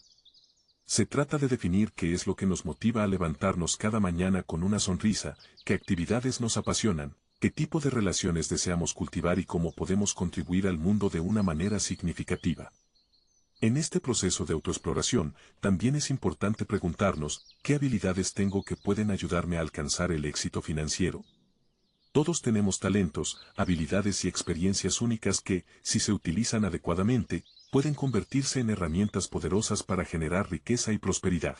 Se trata de definir qué es lo que nos motiva a levantarnos cada mañana con una sonrisa, qué actividades nos apasionan, qué tipo de relaciones deseamos cultivar y cómo podemos contribuir al mundo de una manera significativa. En este proceso de autoexploración, también es importante preguntarnos, ¿qué habilidades tengo que pueden ayudarme a alcanzar el éxito financiero? Todos tenemos talentos, habilidades y experiencias únicas que, si se utilizan adecuadamente, pueden convertirse en herramientas poderosas para generar riqueza y prosperidad.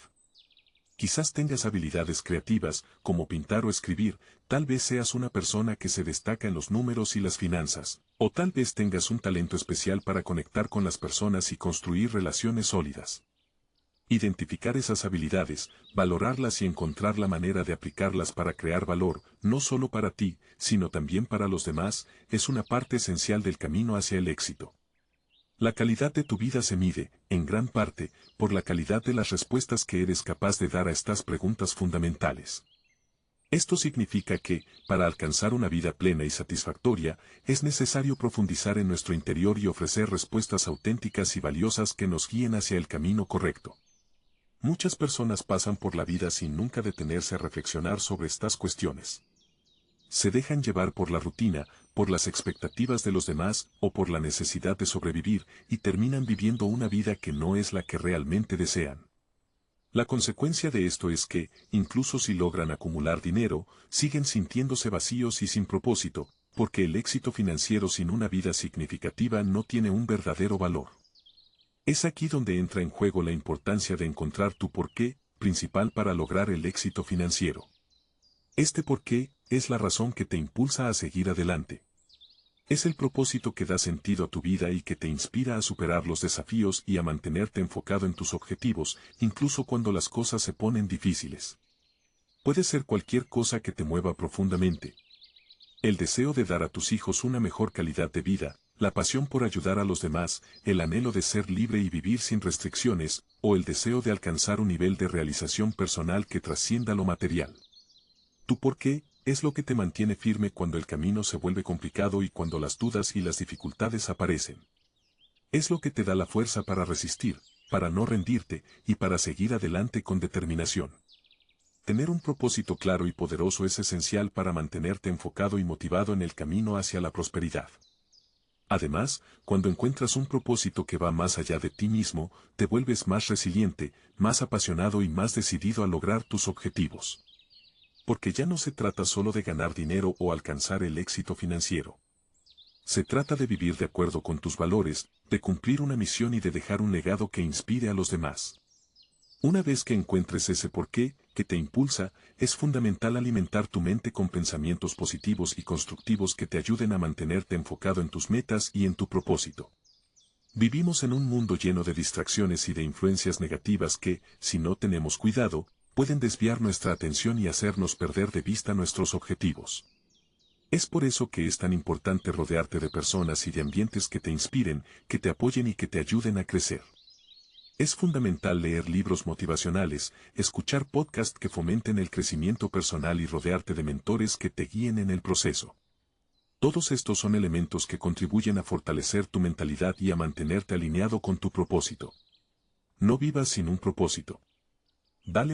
Quizás tengas habilidades creativas, como pintar o escribir, tal vez seas una persona que se destaca en los números y las finanzas, o tal vez tengas un talento especial para conectar con las personas y construir relaciones sólidas. Identificar esas habilidades, valorarlas y encontrar la manera de aplicarlas para crear valor, no solo para ti, sino también para los demás, es una parte esencial del camino hacia el éxito. La calidad de tu vida se mide, en gran parte, por la calidad de las respuestas que eres capaz de dar a estas preguntas fundamentales. Esto significa que, para alcanzar una vida plena y satisfactoria, es necesario profundizar en nuestro interior y ofrecer respuestas auténticas y valiosas que nos guíen hacia el camino correcto. Muchas personas pasan por la vida sin nunca detenerse a reflexionar sobre estas cuestiones. Se dejan llevar por la rutina, por las expectativas de los demás o por la necesidad de sobrevivir y terminan viviendo una vida que no es la que realmente desean. La consecuencia de esto es que, incluso si logran acumular dinero, siguen sintiéndose vacíos y sin propósito, porque el éxito financiero sin una vida significativa no tiene un verdadero valor. Es aquí donde entra en juego la importancia de encontrar tu porqué principal para lograr el éxito financiero. Este porqué es la razón que te impulsa a seguir adelante. Es el propósito que da sentido a tu vida y que te inspira a superar los desafíos y a mantenerte enfocado en tus objetivos, incluso cuando las cosas se ponen difíciles. Puede ser cualquier cosa que te mueva profundamente. El deseo de dar a tus hijos una mejor calidad de vida, la pasión por ayudar a los demás, el anhelo de ser libre y vivir sin restricciones, o el deseo de alcanzar un nivel de realización personal que trascienda lo material. Tu porqué es lo que te mantiene firme cuando el camino se vuelve complicado y cuando las dudas y las dificultades aparecen. Es lo que te da la fuerza para resistir, para no rendirte y para seguir adelante con determinación. Tener un propósito claro y poderoso es esencial para mantenerte enfocado y motivado en el camino hacia la prosperidad. Además, cuando encuentras un propósito que va más allá de ti mismo, te vuelves más resiliente, más apasionado y más decidido a lograr tus objetivos. Porque ya no se trata solo de ganar dinero o alcanzar el éxito financiero. Se trata de vivir de acuerdo con tus valores, de cumplir una misión y de dejar un legado que inspire a los demás. Una vez que encuentres ese porqué que te impulsa, es fundamental alimentar tu mente con pensamientos positivos y constructivos que te ayuden a mantenerte enfocado en tus metas y en tu propósito. Vivimos en un mundo lleno de distracciones y de influencias negativas que, si no tenemos cuidado, pueden desviar nuestra atención y hacernos perder de vista nuestros objetivos. Es por eso que es tan importante rodearte de personas y de ambientes que te inspiren, que te apoyen y que te ayuden a crecer. Es fundamental leer libros motivacionales, escuchar podcasts que fomenten el crecimiento personal y rodearte de mentores que te guíen en el proceso. Todos estos son elementos que contribuyen a fortalecer tu mentalidad y a mantenerte alineado con tu propósito. No vivas sin un propósito. Dale un